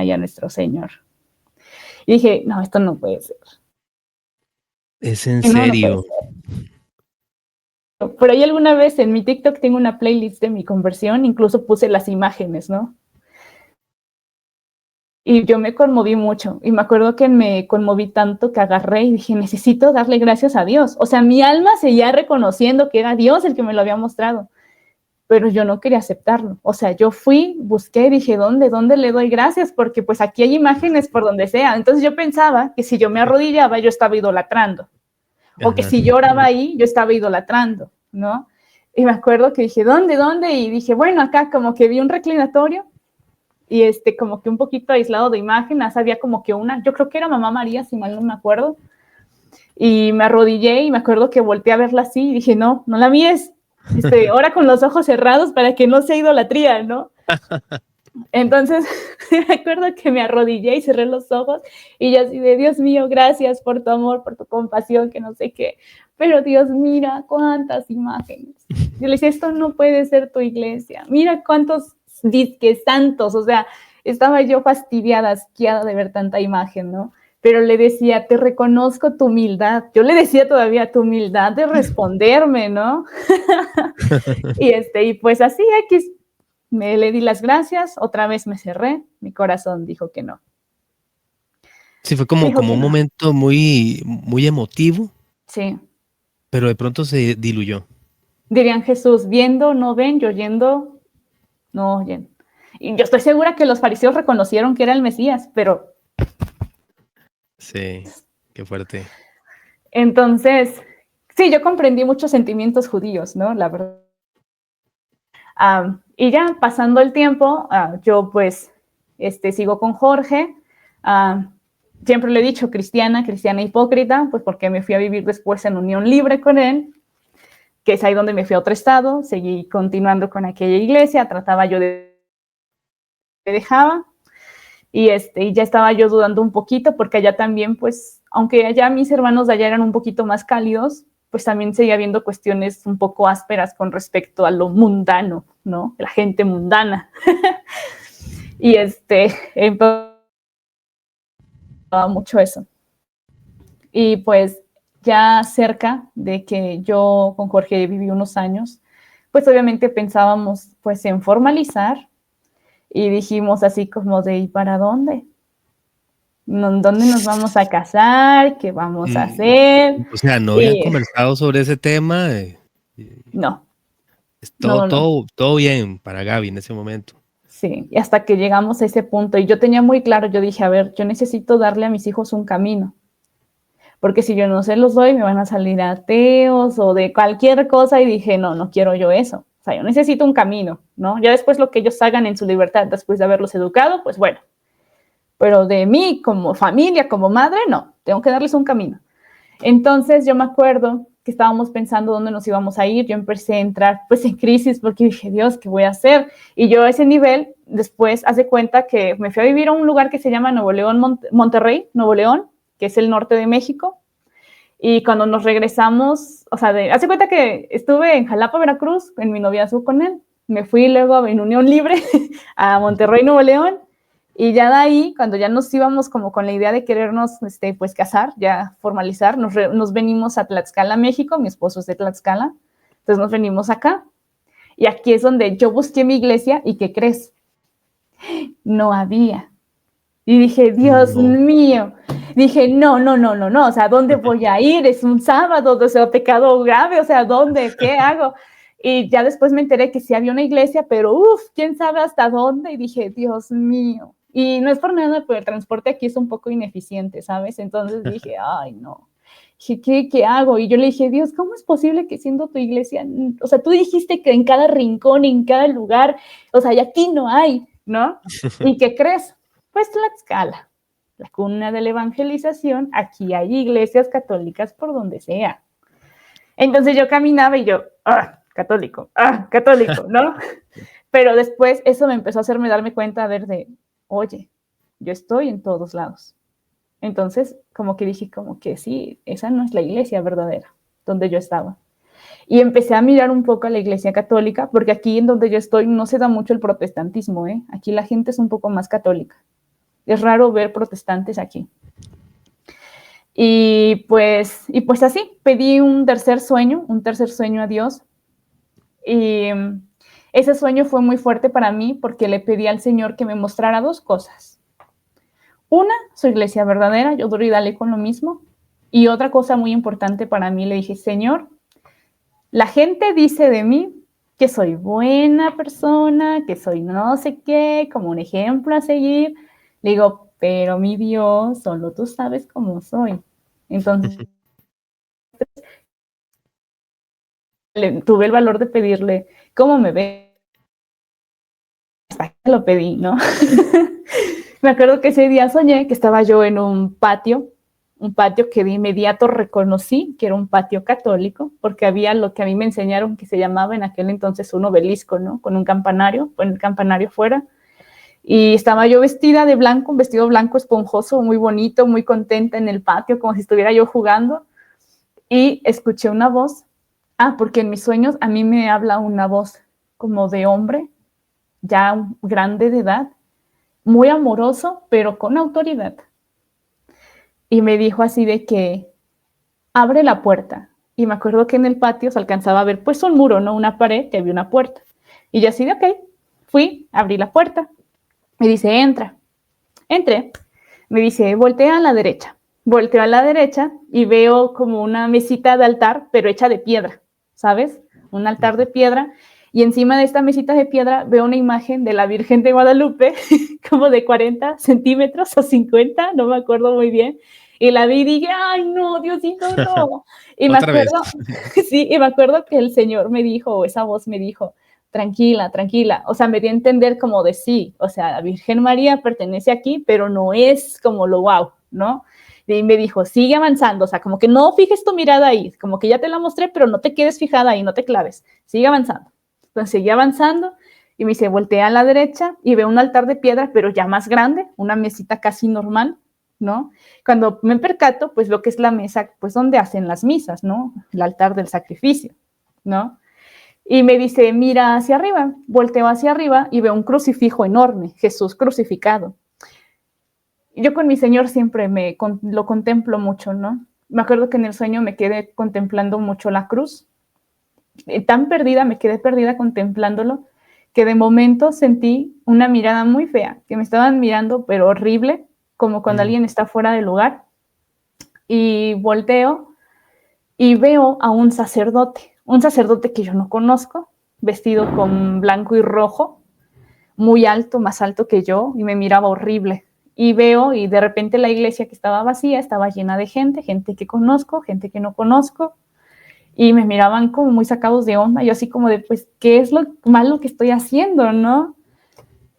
ya nuestro Señor. Y dije, no, esto no puede ser. Es en No puede serio. ser. Por ahí alguna vez en mi TikTok tengo una playlist de mi conversión, incluso puse las imágenes, ¿no? Y yo me conmoví mucho. Y me acuerdo que me conmoví tanto que agarré y dije, necesito darle gracias a Dios. O sea, mi alma seguía reconociendo que era Dios el que me lo había mostrado, pero yo no quería aceptarlo. O sea, yo fui, busqué y dije, ¿dónde le doy gracias? Porque pues aquí hay imágenes por donde sea. Entonces yo pensaba que si yo me arrodillaba, yo estaba idolatrando. O que Ajá. si yo oraba ahí, yo estaba idolatrando, ¿no? Y me acuerdo que dije, ¿dónde? Y dije, bueno, acá como que vi un reclinatorio y como que un poquito aislado de imágenes, había como que yo creo que era Mamá María, si mal no me acuerdo, y me arrodillé y me acuerdo que volteé a verla así y dije, no la mires, ora con los ojos cerrados para que no sea idolatría, ¿no? Entonces, me acuerdo que me arrodillé y cerré los ojos y yo así de, Dios mío, gracias por tu amor, por tu compasión, que no sé qué. Pero Dios, mira cuántas imágenes. Yo le decía, esto no puede ser tu iglesia. Mira cuántos disques santos. O sea, estaba yo fastidiada, asqueada de ver tanta imagen, ¿no? Pero le decía, te reconozco tu humildad. Yo le decía todavía, tu humildad de responderme, ¿no? Y pues así, le di las gracias, otra vez me cerré, mi corazón dijo que no. Sí, fue Dijo como que un no. momento muy, muy emotivo, Sí. pero de pronto se diluyó. Dirían Jesús, viendo no ven, y oyendo no oyen. Y yo estoy segura que los fariseos reconocieron que era el Mesías, pero Sí, qué fuerte. Entonces, sí, yo comprendí muchos sentimientos judíos, ¿no? La verdad. Y ya pasando el tiempo, yo pues sigo con Jorge. Siempre le he dicho cristiana hipócrita, pues porque me fui a vivir después en unión libre con él, que es ahí donde me fui a otro estado, seguí continuando con aquella iglesia, trataba yo de dejaba, y ya estaba yo dudando un poquito, porque allá también, pues, aunque allá mis hermanos de allá eran un poquito más cálidos, pues también seguía habiendo cuestiones un poco ásperas con respecto a lo mundano, ¿no? La gente mundana. Y mucho eso. Y pues ya cerca de que yo con Jorge viví unos años, pues obviamente pensábamos pues en formalizar y dijimos así como de ¿y para dónde? ¿Dónde nos vamos a casar? ¿Qué vamos a hacer? O sea, ¿no habían conversado sobre ese tema? No. Todo bien para Gaby en ese momento. Sí, y hasta que llegamos a ese punto, y yo tenía muy claro, yo dije, a ver, yo necesito darle a mis hijos un camino, porque si yo no se los doy, me van a salir ateos o de cualquier cosa, y dije, no quiero yo eso, o sea, yo necesito un camino, ¿no? Ya después lo que ellos hagan en su libertad, después de haberlos educado, pues bueno, pero de mí como familia, como madre, no, tengo que darles un camino. Entonces yo me acuerdo que estábamos pensando dónde nos íbamos a ir, yo empecé a entrar pues en crisis porque dije, Dios, ¿qué voy a hacer? Y yo a ese nivel, después, haz de cuenta que me fui a vivir a un lugar que se llama Nuevo León, Monterrey, Nuevo León, que es el norte de México, y cuando nos regresamos, o sea, haz de cuenta que estuve en Jalapa, Veracruz, en mi noviazgo con él, me fui luego en unión libre a Monterrey, Nuevo León, y ya de ahí, cuando ya nos íbamos como con la idea de querernos pues casar, ya formalizar, nos venimos a Tlaxcala, México, mi esposo es de Tlaxcala, entonces nos venimos acá. Y aquí es donde yo busqué mi iglesia y ¿qué crees? No había. Y dije, Dios mío. Dije, no, o sea, ¿dónde voy a ir? Es un sábado, o sea, pecado grave, o sea, ¿dónde? ¿Qué hago? Y ya después me enteré que sí había una iglesia, pero quién sabe hasta dónde. Y dije, Dios mío. Y no es por nada, pero el transporte aquí es un poco ineficiente, ¿sabes? Entonces dije, ay, no. Dije, ¿qué hago? Y yo le dije, Dios, ¿cómo es posible que siendo tu iglesia, o sea, tú dijiste que en cada rincón, en cada lugar, o sea, y aquí no hay, ¿no? ¿Y qué crees? Pues Tlaxcala, la cuna de la evangelización, aquí hay iglesias católicas por donde sea. Entonces yo caminaba y yo, católico, ¿no? Pero después eso me empezó a hacerme darme cuenta, a ver, oye, yo estoy en todos lados. Entonces, como que dije, como que sí, esa no es la iglesia verdadera, donde yo estaba. Y empecé a mirar un poco a la iglesia católica, porque aquí en donde yo estoy no se da mucho el protestantismo, ¿eh? Aquí la gente es un poco más católica. Es raro ver protestantes aquí. Y pues así, pedí un tercer sueño a Dios. Y ese sueño fue muy fuerte para mí porque le pedí al Señor que me mostrara dos cosas. Una, su iglesia verdadera, yo duro y dale con lo mismo. Y otra cosa muy importante para mí, le dije, Señor, la gente dice de mí que soy buena persona, que soy no sé qué, como un ejemplo a seguir. Le digo, pero mi Dios, solo tú sabes cómo soy. Entonces, tuve el valor de pedirle, ¿cómo me ve? Hasta que lo pedí, ¿no? Me acuerdo que ese día soñé que estaba yo en un patio que de inmediato reconocí que era un patio católico, porque había lo que a mí me enseñaron que se llamaba en aquel entonces un obelisco, ¿no? Con un campanario, con el campanario fuera. Y estaba yo vestida de blanco, un vestido blanco esponjoso, muy bonito, muy contenta en el patio, como si estuviera yo jugando. Y escuché una voz. Porque en mis sueños a mí me habla una voz como de hombre, ya grande de edad, muy amoroso, pero con autoridad. Y me dijo así de que abre la puerta. Y me acuerdo que en el patio se alcanzaba a ver pues un muro, ¿no? Una pared que había una puerta. Y yo así de, ok, fui, abrí la puerta. Me dice, entra. Entré. Me dice, voltea a la derecha. Volteo a la derecha y veo como una mesita de altar, pero hecha de piedra, ¿sabes? Un altar de piedra. Y encima de esta mesita de piedra veo una imagen de la Virgen de Guadalupe, como de 40 centímetros o 50, no me acuerdo muy bien. Y la vi y dije, ay, no, Diosito, no. Y me Otra vez. acuerdo, sí, y me acuerdo que el Señor me dijo, o esa voz me dijo, tranquila, tranquila. O sea, me dio a entender como de sí, o sea, la Virgen María pertenece aquí, pero no es como lo wow, ¿no? Y me dijo, sigue avanzando, o sea, como que no fijes tu mirada ahí, como que ya te la mostré, pero no te quedes fijada ahí, no te claves, sigue avanzando. Entonces seguí avanzando y me dice, voltea a la derecha y veo un altar de piedra, pero ya más grande, una mesita casi normal, ¿no? Cuando me percato, pues veo que es la mesa, pues donde hacen las misas, ¿no? El altar del sacrificio, ¿no? Y me dice, mira hacia arriba, volteo hacia arriba y veo un crucifijo enorme, Jesús crucificado. Yo con mi Señor siempre lo contemplo mucho, ¿no? Me acuerdo que en el sueño me quedé contemplando mucho la cruz. Tan perdida, me quedé perdida contemplándolo, que de momento sentí una mirada muy fea, que me estaban mirando, pero horrible, como cuando alguien está fuera de lugar. Y volteo y veo a un sacerdote que yo no conozco, vestido con blanco y rojo, muy alto, más alto que yo, y me miraba horrible. Y veo, y de repente la iglesia que estaba vacía estaba llena de gente que conozco, gente que no conozco, y me miraban como muy sacados de onda, yo así como de, pues, ¿qué es lo malo que estoy haciendo, no?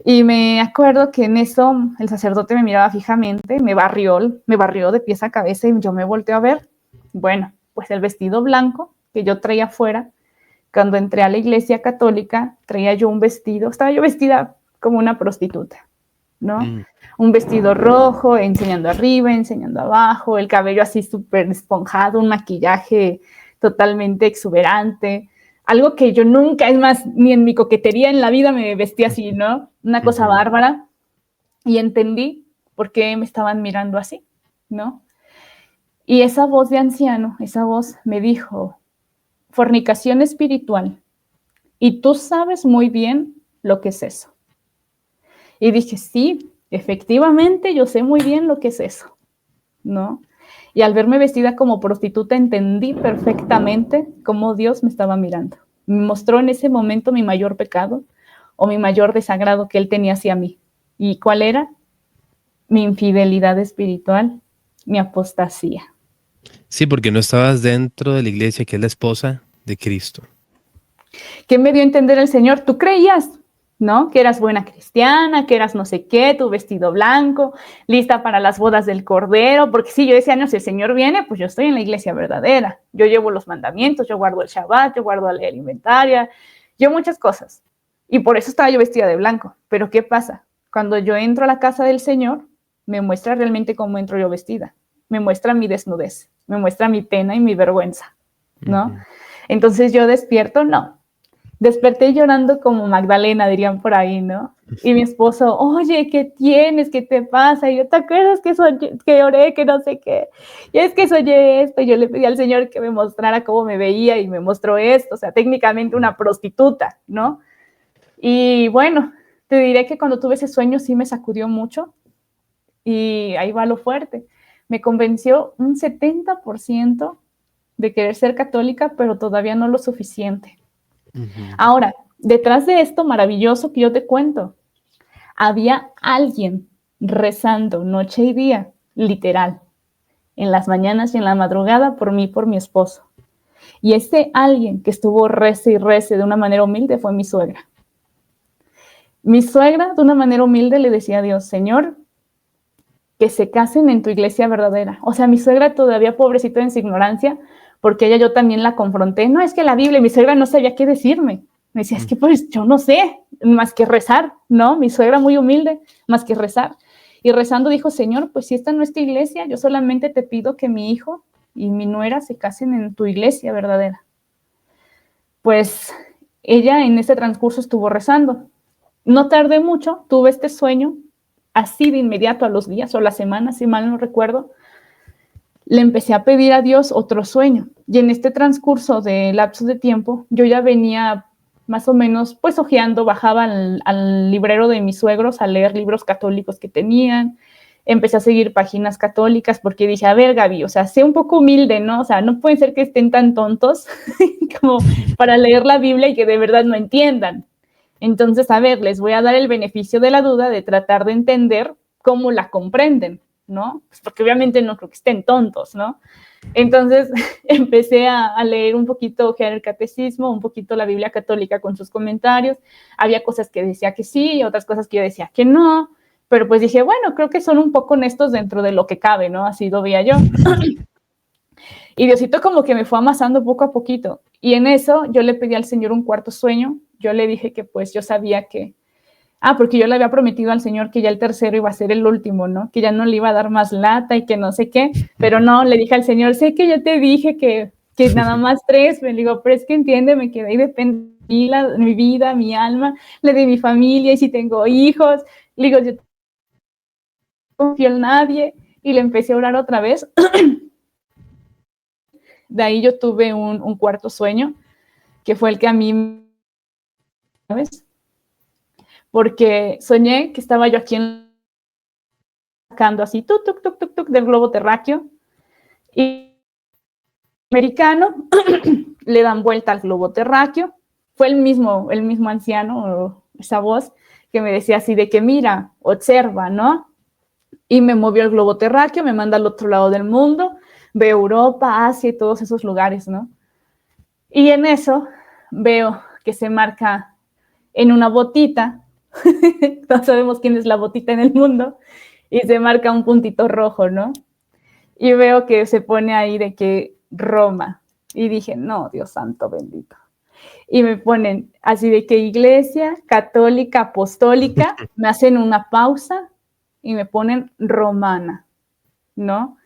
Y me acuerdo que en eso el sacerdote me miraba fijamente, me barrió de pies a cabeza y yo me volteé a ver. Bueno, pues el vestido blanco que yo traía afuera, cuando entré a la iglesia católica, traía yo un vestido, estaba yo vestida como una prostituta, ¿no? Un vestido rojo, enseñando arriba, enseñando abajo, el cabello así súper esponjado, un maquillaje totalmente exuberante, algo que yo nunca, es más, ni en mi coquetería en la vida me vestí así, ¿no? Una cosa bárbara. Y entendí por qué me estaban mirando así, ¿no? Y esa voz de anciano, esa voz me dijo, fornicación espiritual, y tú sabes muy bien lo que es eso. Y dije, sí, efectivamente, yo sé muy bien lo que es eso, ¿no? Y al verme vestida como prostituta, entendí perfectamente cómo Dios me estaba mirando. Me mostró en ese momento mi mayor pecado o mi mayor desagrado que Él tenía hacia mí. ¿Y cuál era? Mi infidelidad espiritual, mi apostasía. Sí, porque no estabas dentro de la iglesia, que es la esposa de Cristo. ¿Qué me dio a entender el Señor? Tú creías, ¿no? Que eras buena cristiana, que eras no sé qué, tu vestido blanco, lista para las bodas del Cordero, porque sí, yo decía, no, si el Señor viene, pues yo estoy en la iglesia verdadera, yo llevo los mandamientos, yo guardo el Shabbat, yo guardo la ley alimentaria, yo muchas cosas, y por eso estaba yo vestida de blanco. Pero ¿qué pasa? Cuando yo entro a la casa del Señor, me muestra realmente cómo entro yo vestida, me muestra mi desnudez, me muestra mi pena y mi vergüenza, ¿no? Entonces yo despierto, no, desperté llorando como Magdalena, dirían por ahí, ¿no? Y mi esposo, oye, ¿qué tienes? ¿Qué te pasa? Y yo, ¿te acuerdas que oré, que no sé qué? Y es que soñé esto. Y yo le pedí al Señor que me mostrara cómo me veía y me mostró esto. O sea, técnicamente una prostituta, ¿no? Y bueno, te diré que cuando tuve ese sueño sí me sacudió mucho. Y ahí va lo fuerte. Me convenció un 70% de querer ser católica, pero todavía no lo suficiente. Ahora, detrás de esto maravilloso que yo te cuento, había alguien rezando noche y día, literal, en las mañanas y en la madrugada por mí, por mi esposo. Y ese alguien que estuvo rece y rece de una manera humilde fue mi suegra. Mi suegra, de una manera humilde, le decía a Dios, Señor, que se casen en tu iglesia verdadera. O sea, mi suegra todavía pobrecita en su ignorancia, porque ella yo también la confronté. No, es que la Biblia, mi suegra no sabía qué decirme. Me decía, es que pues yo no sé, más que rezar, ¿no? Mi suegra muy humilde, más que rezar. Y rezando dijo, Señor, pues si esta no es tu iglesia, yo solamente te pido que mi hijo y mi nuera se casen en tu iglesia verdadera. Pues ella en ese transcurso estuvo rezando. No tardé mucho, tuve este sueño, así de inmediato a los días o las semanas, si mal no recuerdo, le empecé a pedir a Dios otro sueño. Y en este transcurso de lapso de tiempo, yo ya venía más o menos, pues, hojeando, bajaba al librero de mis suegros a leer libros católicos que tenían. Empecé a seguir páginas católicas porque dije, a ver, Gaby, o sea, sé un poco humilde, ¿no? O sea, no puede ser que estén tan tontos como para leer la Biblia y que de verdad no entiendan. Entonces, a ver, les voy a dar el beneficio de la duda de tratar de entender cómo la comprenden, ¿no? Pues porque obviamente no creo que estén tontos, ¿no? Entonces empecé a leer un poquito el catecismo, un poquito la Biblia católica con sus comentarios. Había cosas que decía que sí, otras cosas que yo decía que no, pero pues dije, bueno, creo que son un poco honestos dentro de lo que cabe, ¿no? Así lo veía yo. Y Diosito como que me fue amasando poco a poquito. Y en eso yo le pedí al Señor un cuarto sueño. Yo le dije que pues yo sabía que, porque yo le había prometido al Señor que ya el tercero iba a ser el último, ¿no? Que ya no le iba a dar más lata y que no sé qué. Pero no, le dije al Señor, sé que ya te dije que nada más 3. Me digo, pero es que entiéndeme que de ahí depende mi vida, mi alma, la de mi familia y si tengo hijos. Le digo, yo no confío en nadie. Y le empecé a orar otra vez. De ahí yo tuve un cuarto sueño, que fue el que a mí, ¿sabes? Porque soñé que estaba yo aquí sacando así, tuk, tuk, tuk, tuk, tuk, del globo terráqueo, y americano le dan vuelta al globo terráqueo. Fue el mismo anciano, esa voz, que me decía así de que mira, observa, ¿no? Y me movió el globo terráqueo, me manda al otro lado del mundo, ve Europa, Asia y todos esos lugares, ¿no? Y en eso veo que se marca en una botita, no sabemos quién es la botita en el mundo, y se marca un puntito rojo, ¿no? Y veo que se pone ahí de que Roma. Y dije, no, Dios santo bendito. Y me ponen así de que Iglesia Católica Apostólica, me hacen una pausa y me ponen romana, ¿no?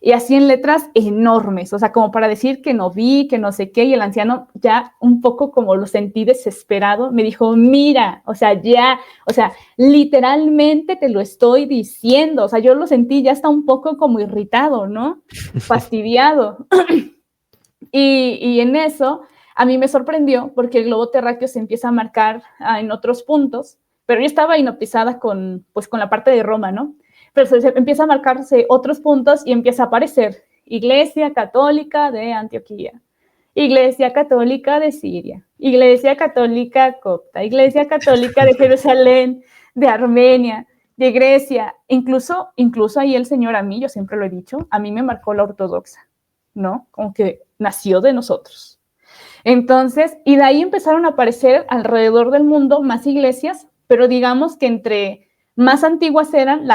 Y así en letras enormes, o sea, como para decir que no vi, que no sé qué, y el anciano ya un poco como lo sentí desesperado, me dijo, mira, o sea, ya, o sea, literalmente te lo estoy diciendo, o sea, yo lo sentí ya hasta un poco como irritado, ¿no? Fastidiado. Y en eso a mí me sorprendió porque el globo terráqueo se empieza a marcar en otros puntos, pero yo estaba hipnotizada con la parte de Roma, ¿no? Pero se empieza a marcarse otros puntos y empieza a aparecer Iglesia Católica de Antioquía, Iglesia Católica de Siria, Iglesia Católica copta, Iglesia Católica de Jerusalén, de Armenia, de Grecia. Incluso ahí el Señor a mí, yo siempre lo he dicho, a mí me marcó la ortodoxa, ¿no? Como que nació de nosotros. Entonces, y de ahí empezaron a aparecer alrededor del mundo más iglesias, pero digamos que entre más antiguas eran,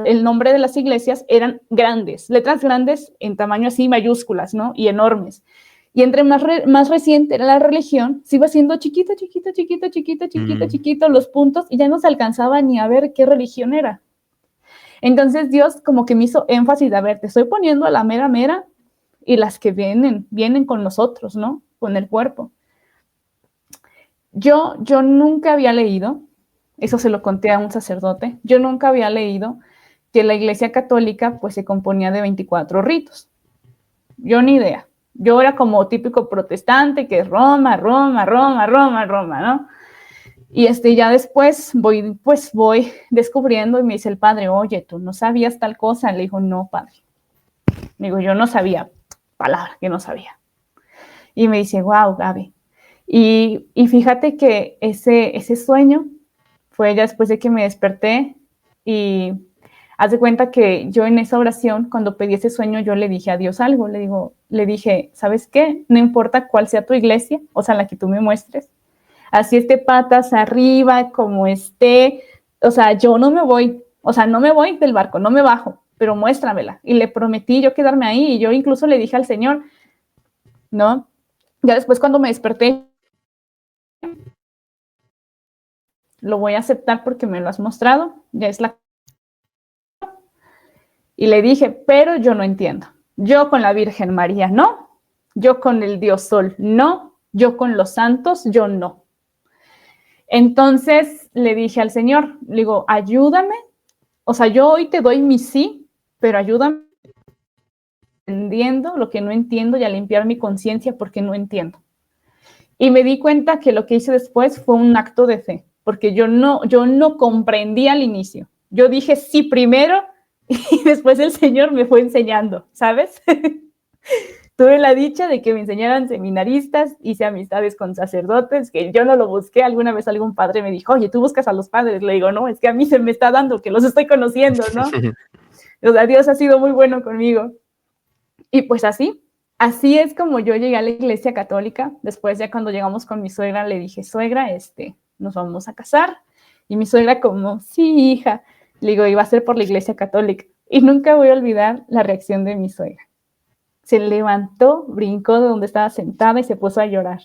el nombre de las iglesias eran grandes, letras grandes en tamaño así, mayúsculas, ¿no? Y enormes. Y entre más reciente era la religión, se iba haciendo chiquito los puntos y ya no se alcanzaba ni a ver qué religión era. Entonces Dios como que me hizo énfasis de, a ver, te estoy poniendo a la mera y las que vienen con nosotros, ¿no? Con el cuerpo. Yo nunca había leído, eso se lo conté a un sacerdote, yo nunca había leído que la Iglesia Católica pues se componía de 24 ritos. Yo ni idea. Yo era como típico protestante, que es Roma, ¿no? Y ya después voy descubriendo y me dice el padre, oye, ¿tú no sabías tal cosa? Le digo, no, padre. Le digo, yo no sabía, palabra que no sabía. Y me dice, wow, Gaby. Y fíjate que ese sueño fue ya después de que me desperté y haz de cuenta que yo en esa oración, cuando pedí ese sueño, yo le dije a Dios algo, le dije, ¿sabes qué? No importa cuál sea tu iglesia, o sea, la que tú me muestres, así esté patas arriba, como esté, o sea, yo no me voy del barco, no me bajo, pero muéstramela. Y le prometí yo quedarme ahí, y yo incluso le dije al Señor, ¿no? Ya después cuando me desperté, lo voy a aceptar porque me lo has mostrado, ya es la... Y le dije, pero yo no entiendo. Yo con la Virgen María, no. Yo con el Dios Sol, no. Yo con los santos, yo no. Entonces le dije al Señor, le digo, ayúdame. O sea, yo hoy te doy mi sí, pero ayúdame entendiendo lo que no entiendo y a limpiar mi conciencia porque no entiendo. Y me di cuenta que lo que hice después fue un acto de fe, porque yo no comprendí al inicio. Yo dije sí primero y después el Señor me fue enseñando, ¿sabes? Tuve la dicha de que me enseñaran seminaristas, hice amistades con sacerdotes, que yo no lo busqué. Alguna vez algún padre me dijo, oye, ¿tú buscas a los padres? Le digo, no, es que a mí se me está dando, que los estoy conociendo, ¿no? O sea, Dios ha sido muy bueno conmigo. Y pues así es como yo llegué a la iglesia católica. Después ya cuando llegamos con mi suegra, le dije, suegra, nos vamos a casar. Y mi suegra como, sí, hija. Le digo, iba a ser por la iglesia católica. Y nunca voy a olvidar la reacción de mi suegra. Se levantó, brincó de donde estaba sentada y se puso a llorar.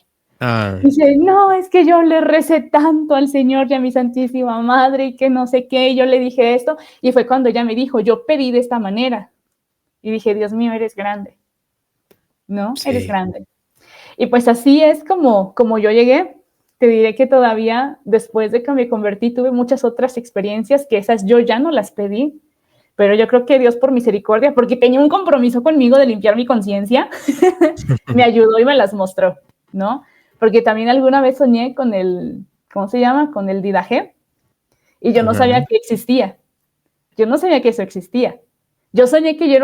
Dice, no, es que yo le recé tanto al Señor y a mi Santísima Madre y que no sé qué, y yo le dije esto, y fue cuando ella me dijo, yo pedí de esta manera, y dije, Dios mío, eres grande, ¿no? Sí. Eres grande. Y pues así es como yo llegué. Te diré que todavía, después de que me convertí, tuve muchas otras experiencias que esas yo ya no las pedí, pero yo creo que Dios por misericordia, porque tenía un compromiso conmigo de limpiar mi conciencia, me ayudó y me las mostró, ¿no? Porque también alguna vez soñé con el, ¿cómo se llama? Con el Didaje, y yo no sabía que existía. Yo no sabía que eso existía. Yo soñé que yo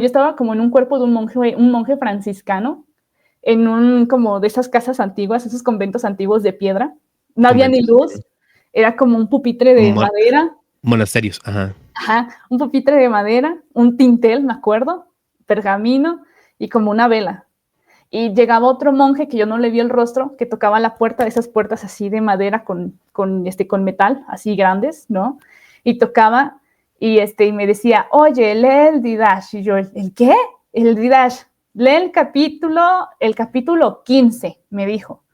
estaba como en un cuerpo de un monje franciscano, en un como de esas casas antiguas, esos conventos antiguos de piedra. No había ni luz, era como un pupitre de madera. Monasterios, un pupitre de madera, un tintel, me acuerdo, pergamino y como una vela. Y llegaba otro monje que yo no le vi el rostro, que tocaba la puerta, de esas puertas así de madera con metal, así grandes, ¿no? Y tocaba y me decía, oye, lee el Didash. Y yo, ¿el qué? El Didash. Lee el capítulo 15, me dijo.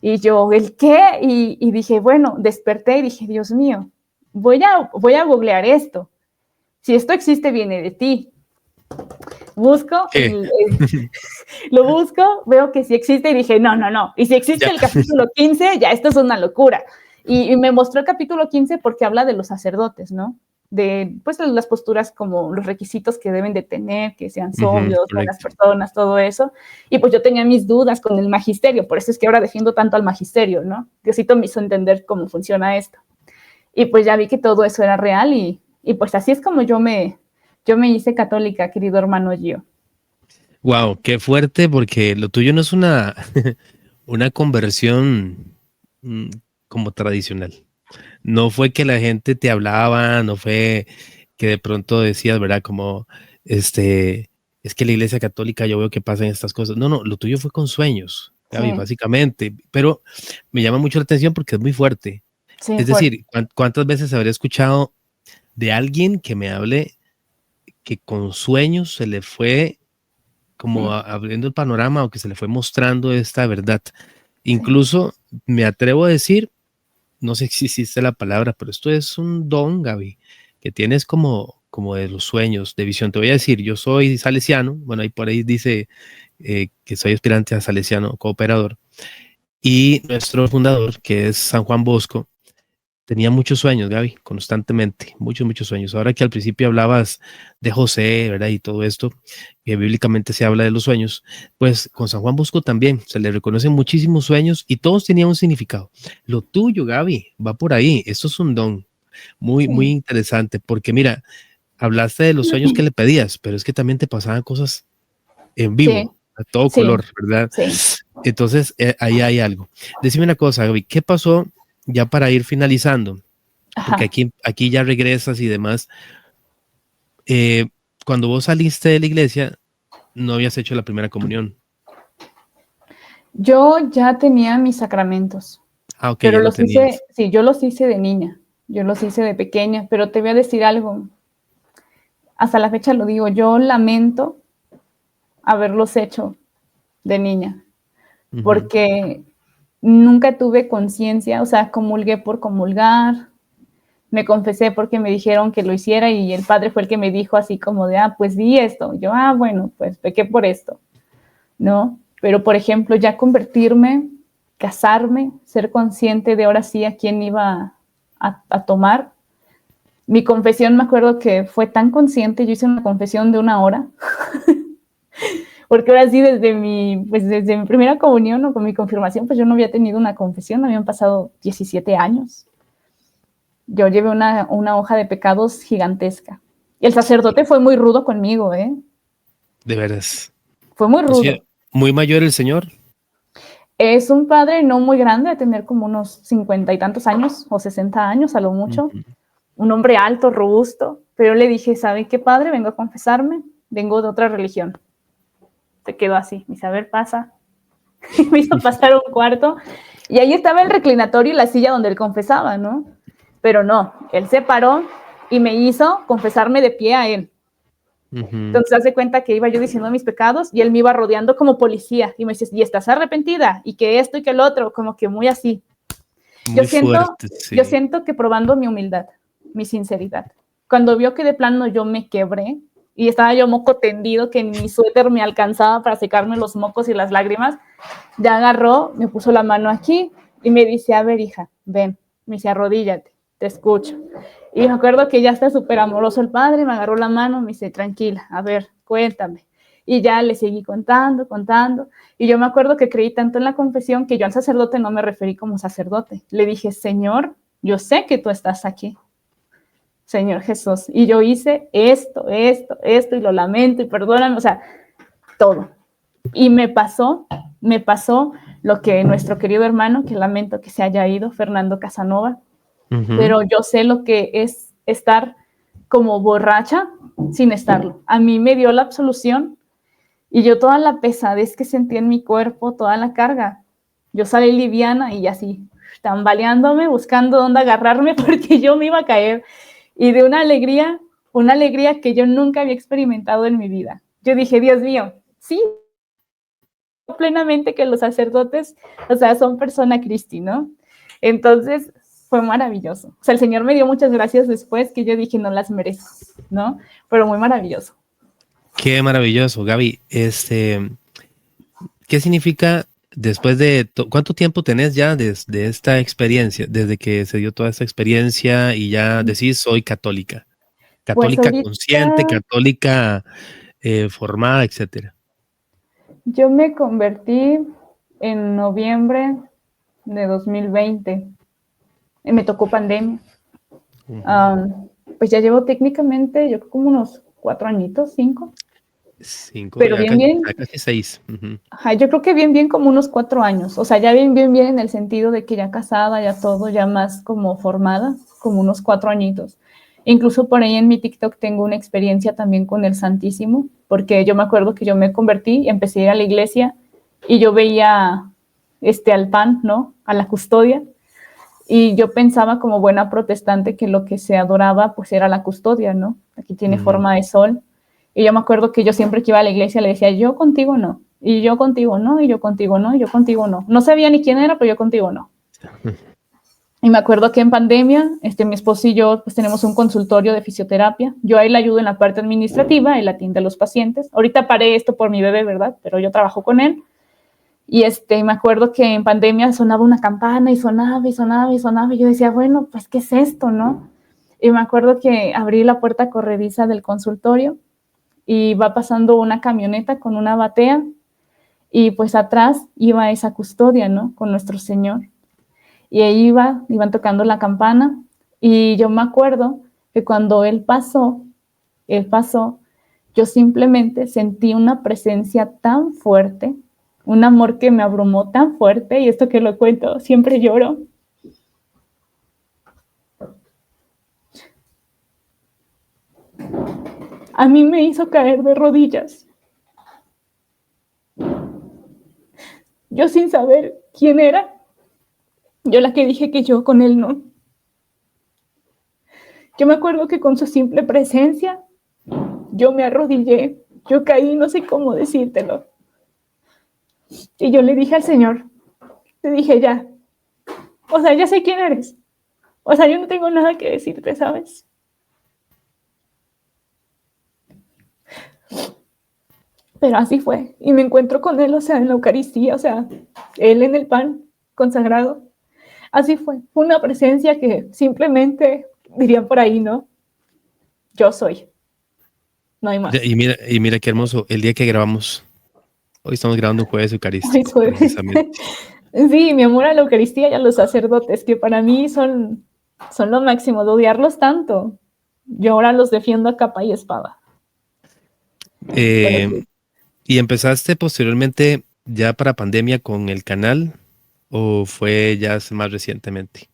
Y yo, ¿el qué? Y dije, bueno, desperté y dije, Dios mío, voy a googlear esto. Si esto existe, viene de ti. Busco, lo busco, veo que sí existe y dije, no. Y si existe el capítulo 15, ya esto es una locura. Y me mostró el capítulo 15 porque habla de los sacerdotes, ¿no? De, pues, las posturas como los requisitos que deben de tener, que sean sobrios, buenas personas, todo eso. Y pues yo tenía mis dudas con el magisterio, por eso es que ahora defiendo tanto al magisterio, ¿no? Diosito me hizo entender cómo funciona esto. Y pues ya vi que todo eso era real y pues así es como yo me hice católica, querido hermano Gio. Wow, qué fuerte, porque lo tuyo no es una conversión como tradicional. No fue que la gente te hablaba, no fue que de pronto decías, ¿verdad? Como, es que la iglesia católica yo veo que pasan estas cosas. No, lo tuyo fue con sueños, Gaby, básicamente. Pero me llama mucho la atención porque es muy fuerte. Sí, es decir, ¿cuántas veces habré escuchado de alguien que me hable que con sueños se le fue como abriendo el panorama o que se le fue mostrando esta verdad? Incluso me atrevo a decir, no sé si existe la palabra, pero esto es un don, Gaby, que tienes como de los sueños, de visión. Te voy a decir, yo soy salesiano, bueno, ahí por ahí dice que soy aspirante a salesiano cooperador, y nuestro fundador, que es San Juan Bosco, tenía muchos sueños, Gaby, constantemente, muchos sueños. Ahora que al principio hablabas de José, ¿verdad? Y todo esto, que bíblicamente se habla de los sueños, pues con San Juan Bosco también se le reconocen muchísimos sueños y todos tenían un significado. Lo tuyo, Gaby, va por ahí. Esto es un don muy interesante, porque mira, hablaste de los sueños que le pedías, pero es que también te pasaban cosas en vivo, a todo color, ¿verdad? Sí. Entonces, ahí hay algo. Decime una cosa, Gaby, ¿qué pasó? Ya para ir finalizando, porque aquí ya regresas y demás, cuando vos saliste de la iglesia, no habías hecho la primera comunión. Yo ya tenía mis sacramentos, pero los hice, yo los hice de niña, yo los hice de pequeña, pero te voy a decir algo, hasta la fecha lo digo, yo lamento haberlos hecho de niña, porque nunca tuve conciencia, o sea, comulgué por comulgar, me confesé porque me dijeron que lo hiciera y el padre fue el que me dijo así como de, pues di esto. Yo, bueno, pues pequé por esto, ¿no? Pero, por ejemplo, ya convertirme, casarme, ser consciente de ahora sí a quién iba a tomar. Mi confesión, me acuerdo que fue tan consciente, yo hice una confesión de 1 hora, porque ahora sí, desde mi primera comunión o con mi confirmación, pues yo no había tenido una confesión, habían pasado 17 años. Yo llevé una hoja de pecados gigantesca. Y el sacerdote fue muy rudo conmigo, ¿eh? De veras. Fue muy rudo. Sí, ¿muy mayor el señor? Es un padre no muy grande, de tener como unos 50 y tantos años, o 60 años a lo mucho. Un hombre alto, robusto. Pero yo le dije, ¿sabe qué, padre? Vengo a confesarme, vengo de otra religión. Se quedó así, me dice, a ver, pasa. Me hizo pasar un cuarto y ahí estaba el reclinatorio y la silla donde él confesaba, ¿no? Pero no, él se paró y me hizo confesarme de pie a él. Entonces hace cuenta que iba yo diciendo mis pecados y él me iba rodeando como policía y me decía, ¿y estás arrepentida? Y que esto y que el otro, como que muy así. Muy fuerte, sí. Yo siento que probando mi humildad, mi sinceridad. Cuando vio que de plano yo me quebré y estaba yo moco tendido, que mi suéter me alcanzaba para secarme los mocos y las lágrimas, ya agarró, me puso la mano aquí y me dice, a ver, hija, ven. Me dice, arrodíllate, te escucho. Y me acuerdo que ya está súper amoroso el padre, me agarró la mano, me dice, tranquila, a ver, cuéntame. Y ya le seguí contando. Y yo me acuerdo que creí tanto en la confesión que yo al sacerdote no me referí como sacerdote. Le dije, Señor, yo sé que tú estás aquí, Señor Jesús. Y yo hice esto, y lo lamento, y perdóname, o sea, todo. Y me pasó lo que nuestro querido hermano, que lamento que se haya ido, Fernando Casanova, pero yo sé lo que es estar como borracha sin estarlo. A mí me dio la absolución y yo toda la pesadez que sentí en mi cuerpo, toda la carga, yo salí liviana y así, tambaleándome, buscando dónde agarrarme porque yo me iba a caer. Y de una alegría que yo nunca había experimentado en mi vida. Yo dije, Dios mío, sí, plenamente que los sacerdotes, o sea, son persona Christi, ¿no? Entonces, fue maravilloso. O sea, el Señor me dio muchas gracias después que yo dije, no las merezco, ¿no? Pero muy maravilloso. Qué maravilloso, Gaby. ¿Qué significa después de cuánto tiempo tenés ya desde esta experiencia, desde que se dio toda esta experiencia y ya decís soy católica? Católica Pues consciente, católica formada, etcétera. Yo me convertí en noviembre de 2020. Y me tocó pandemia. Pues ya llevo técnicamente, yo creo como unos 4 añitos, 5. 5, Pero ya bien. Casi 6. Ajá, yo creo que bien como unos 4 años. O sea, ya bien en el sentido de que ya casada, ya todo, ya más como formada, como unos 4 añitos. Incluso por ahí en mi TikTok tengo una experiencia también con el Santísimo, porque yo me acuerdo que yo me convertí y empecé a ir a la iglesia y yo veía al pan, ¿no? A la custodia. Y yo pensaba como buena protestante que lo que se adoraba pues era la custodia, ¿no? Aquí tiene forma de sol. Y yo me acuerdo que yo siempre que iba a la iglesia le decía, yo contigo no, y yo contigo no, y yo contigo no, y yo contigo no. No sabía ni quién era, pero yo contigo no. Y me acuerdo que en pandemia, mi esposo y yo pues tenemos un consultorio de fisioterapia. Yo ahí le ayudo en la parte administrativa, él atiende a los pacientes. Ahorita paré esto por mi bebé, ¿verdad? Pero yo trabajo con él. Y me acuerdo que en pandemia sonaba una campana y sonaba. Y yo decía, bueno, pues, ¿qué es esto, no? Y me acuerdo que abrí la puerta corrediza del consultorio y va pasando una camioneta con una batea y pues atrás iba esa custodia, ¿no? Con nuestro Señor. Y ahí iban tocando la campana y yo me acuerdo que cuando él pasó, yo simplemente sentí una presencia tan fuerte, un amor que me abrumó tan fuerte, y esto que lo cuento, siempre lloro. A mí me hizo caer de rodillas. Yo sin saber quién era, yo la que dije que yo con él no. Yo me acuerdo que con su simple presencia, yo me arrodillé, yo caí, no sé cómo decírtelo. Y yo le dije al Señor, te dije ya, o sea, ya sé quién eres. O sea, yo no tengo nada que decirte, ¿sabes? Pero así fue. Y me encuentro con él, o sea, en la Eucaristía, o sea, él en el pan consagrado. Así fue. Fue una presencia que simplemente, dirían por ahí, ¿no? Yo soy. No hay más. Y mira qué hermoso. El día que grabamos, hoy estamos grabando un jueves eucarístico. Sí, mi amor a la Eucaristía y a los sacerdotes, que para mí son lo máximo, de odiarlos tanto. Yo ahora los defiendo a capa y espada. ¿Y empezaste posteriormente ya para pandemia con el canal o fue ya más recientemente?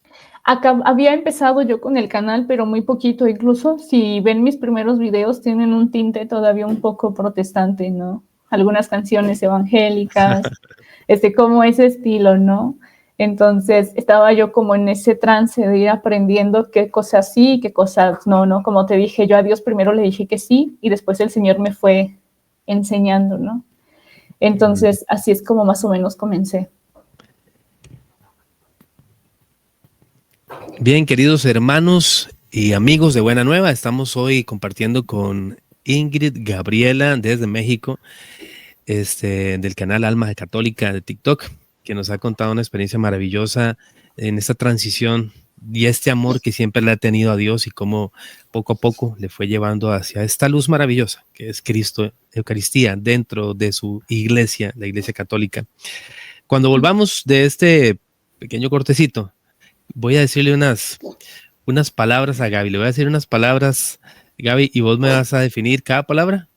había empezado yo con el canal, pero muy poquito. Incluso si ven mis primeros videos, tienen un tinte todavía un poco protestante, ¿no? Algunas canciones evangélicas, como ese estilo, ¿no? Entonces estaba yo como en ese trance de ir aprendiendo qué cosas sí y qué cosas no, ¿no? Como te dije, yo a Dios primero le dije que sí y después el Señor me fue enseñando, ¿no? Entonces así es como más o menos comencé. Bien, queridos hermanos y amigos de Buena Nueva, estamos hoy compartiendo con Ingrid Gabriela desde México, del canal Alma Católica de TikTok, que nos ha contado una experiencia maravillosa en esta transición y este amor que siempre le ha tenido a Dios y cómo poco a poco le fue llevando hacia esta luz maravillosa que es Cristo, Eucaristía, dentro de su iglesia, la Iglesia Católica. Cuando volvamos de este pequeño cortecito, voy a decirle unas palabras a Gaby. Le voy a decir unas palabras, Gaby, y vos me vas a definir cada palabra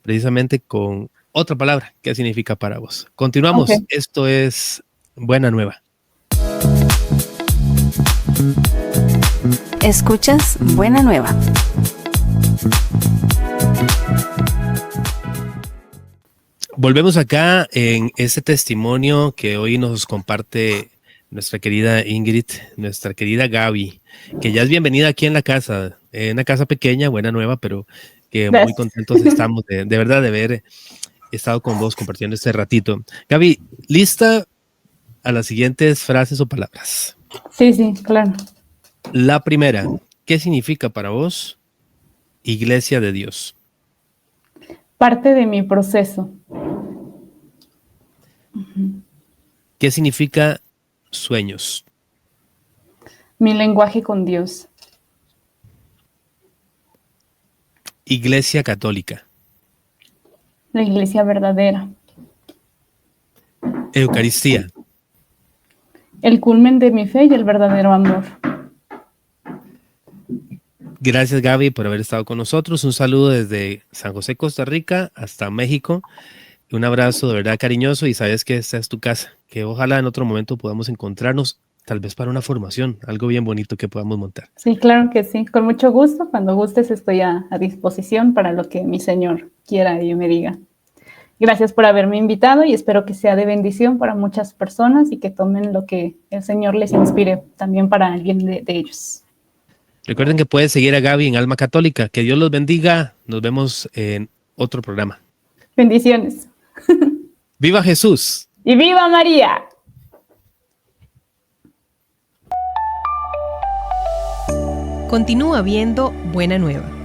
precisamente con otra palabra. ¿Qué significa para vos? Continuamos. Okay. Esto es Buena Nueva. Escuchas Buena Nueva. Volvemos acá en este testimonio que hoy nos comparte nuestra querida Ingrid, nuestra querida Gaby, que ya es bienvenida aquí en la casa, en una casa pequeña, Buena Nueva, pero que muy contentos estamos de verdad de haber estado con vos compartiendo este ratito. Gaby, ¿lista a las siguientes frases o palabras? Sí, claro. La primera, ¿qué significa para vos Iglesia de Dios? Parte de mi proceso. ¿Qué significa sueños? Mi lenguaje con Dios. Iglesia Católica. La iglesia verdadera. Eucaristía. El culmen de mi fe y el verdadero amor. Gracias, Gaby, por haber estado con nosotros. Un saludo desde San José, Costa Rica, hasta México. Un abrazo de verdad cariñoso y sabes que esta es tu casa, que ojalá en otro momento podamos encontrarnos, tal vez para una formación, algo bien bonito que podamos montar. Sí, claro que sí, con mucho gusto. Cuando gustes estoy a disposición para lo que mi Señor quiera y me diga. Gracias por haberme invitado y espero que sea de bendición para muchas personas y que tomen lo que el Señor les inspire también para alguien de ellos. Recuerden que pueden seguir a Gaby en Alma Católica. Que Dios los bendiga. Nos vemos en otro programa. Bendiciones. ¡Viva Jesús! ¡Y viva María! Continúa viendo Buena Nueva.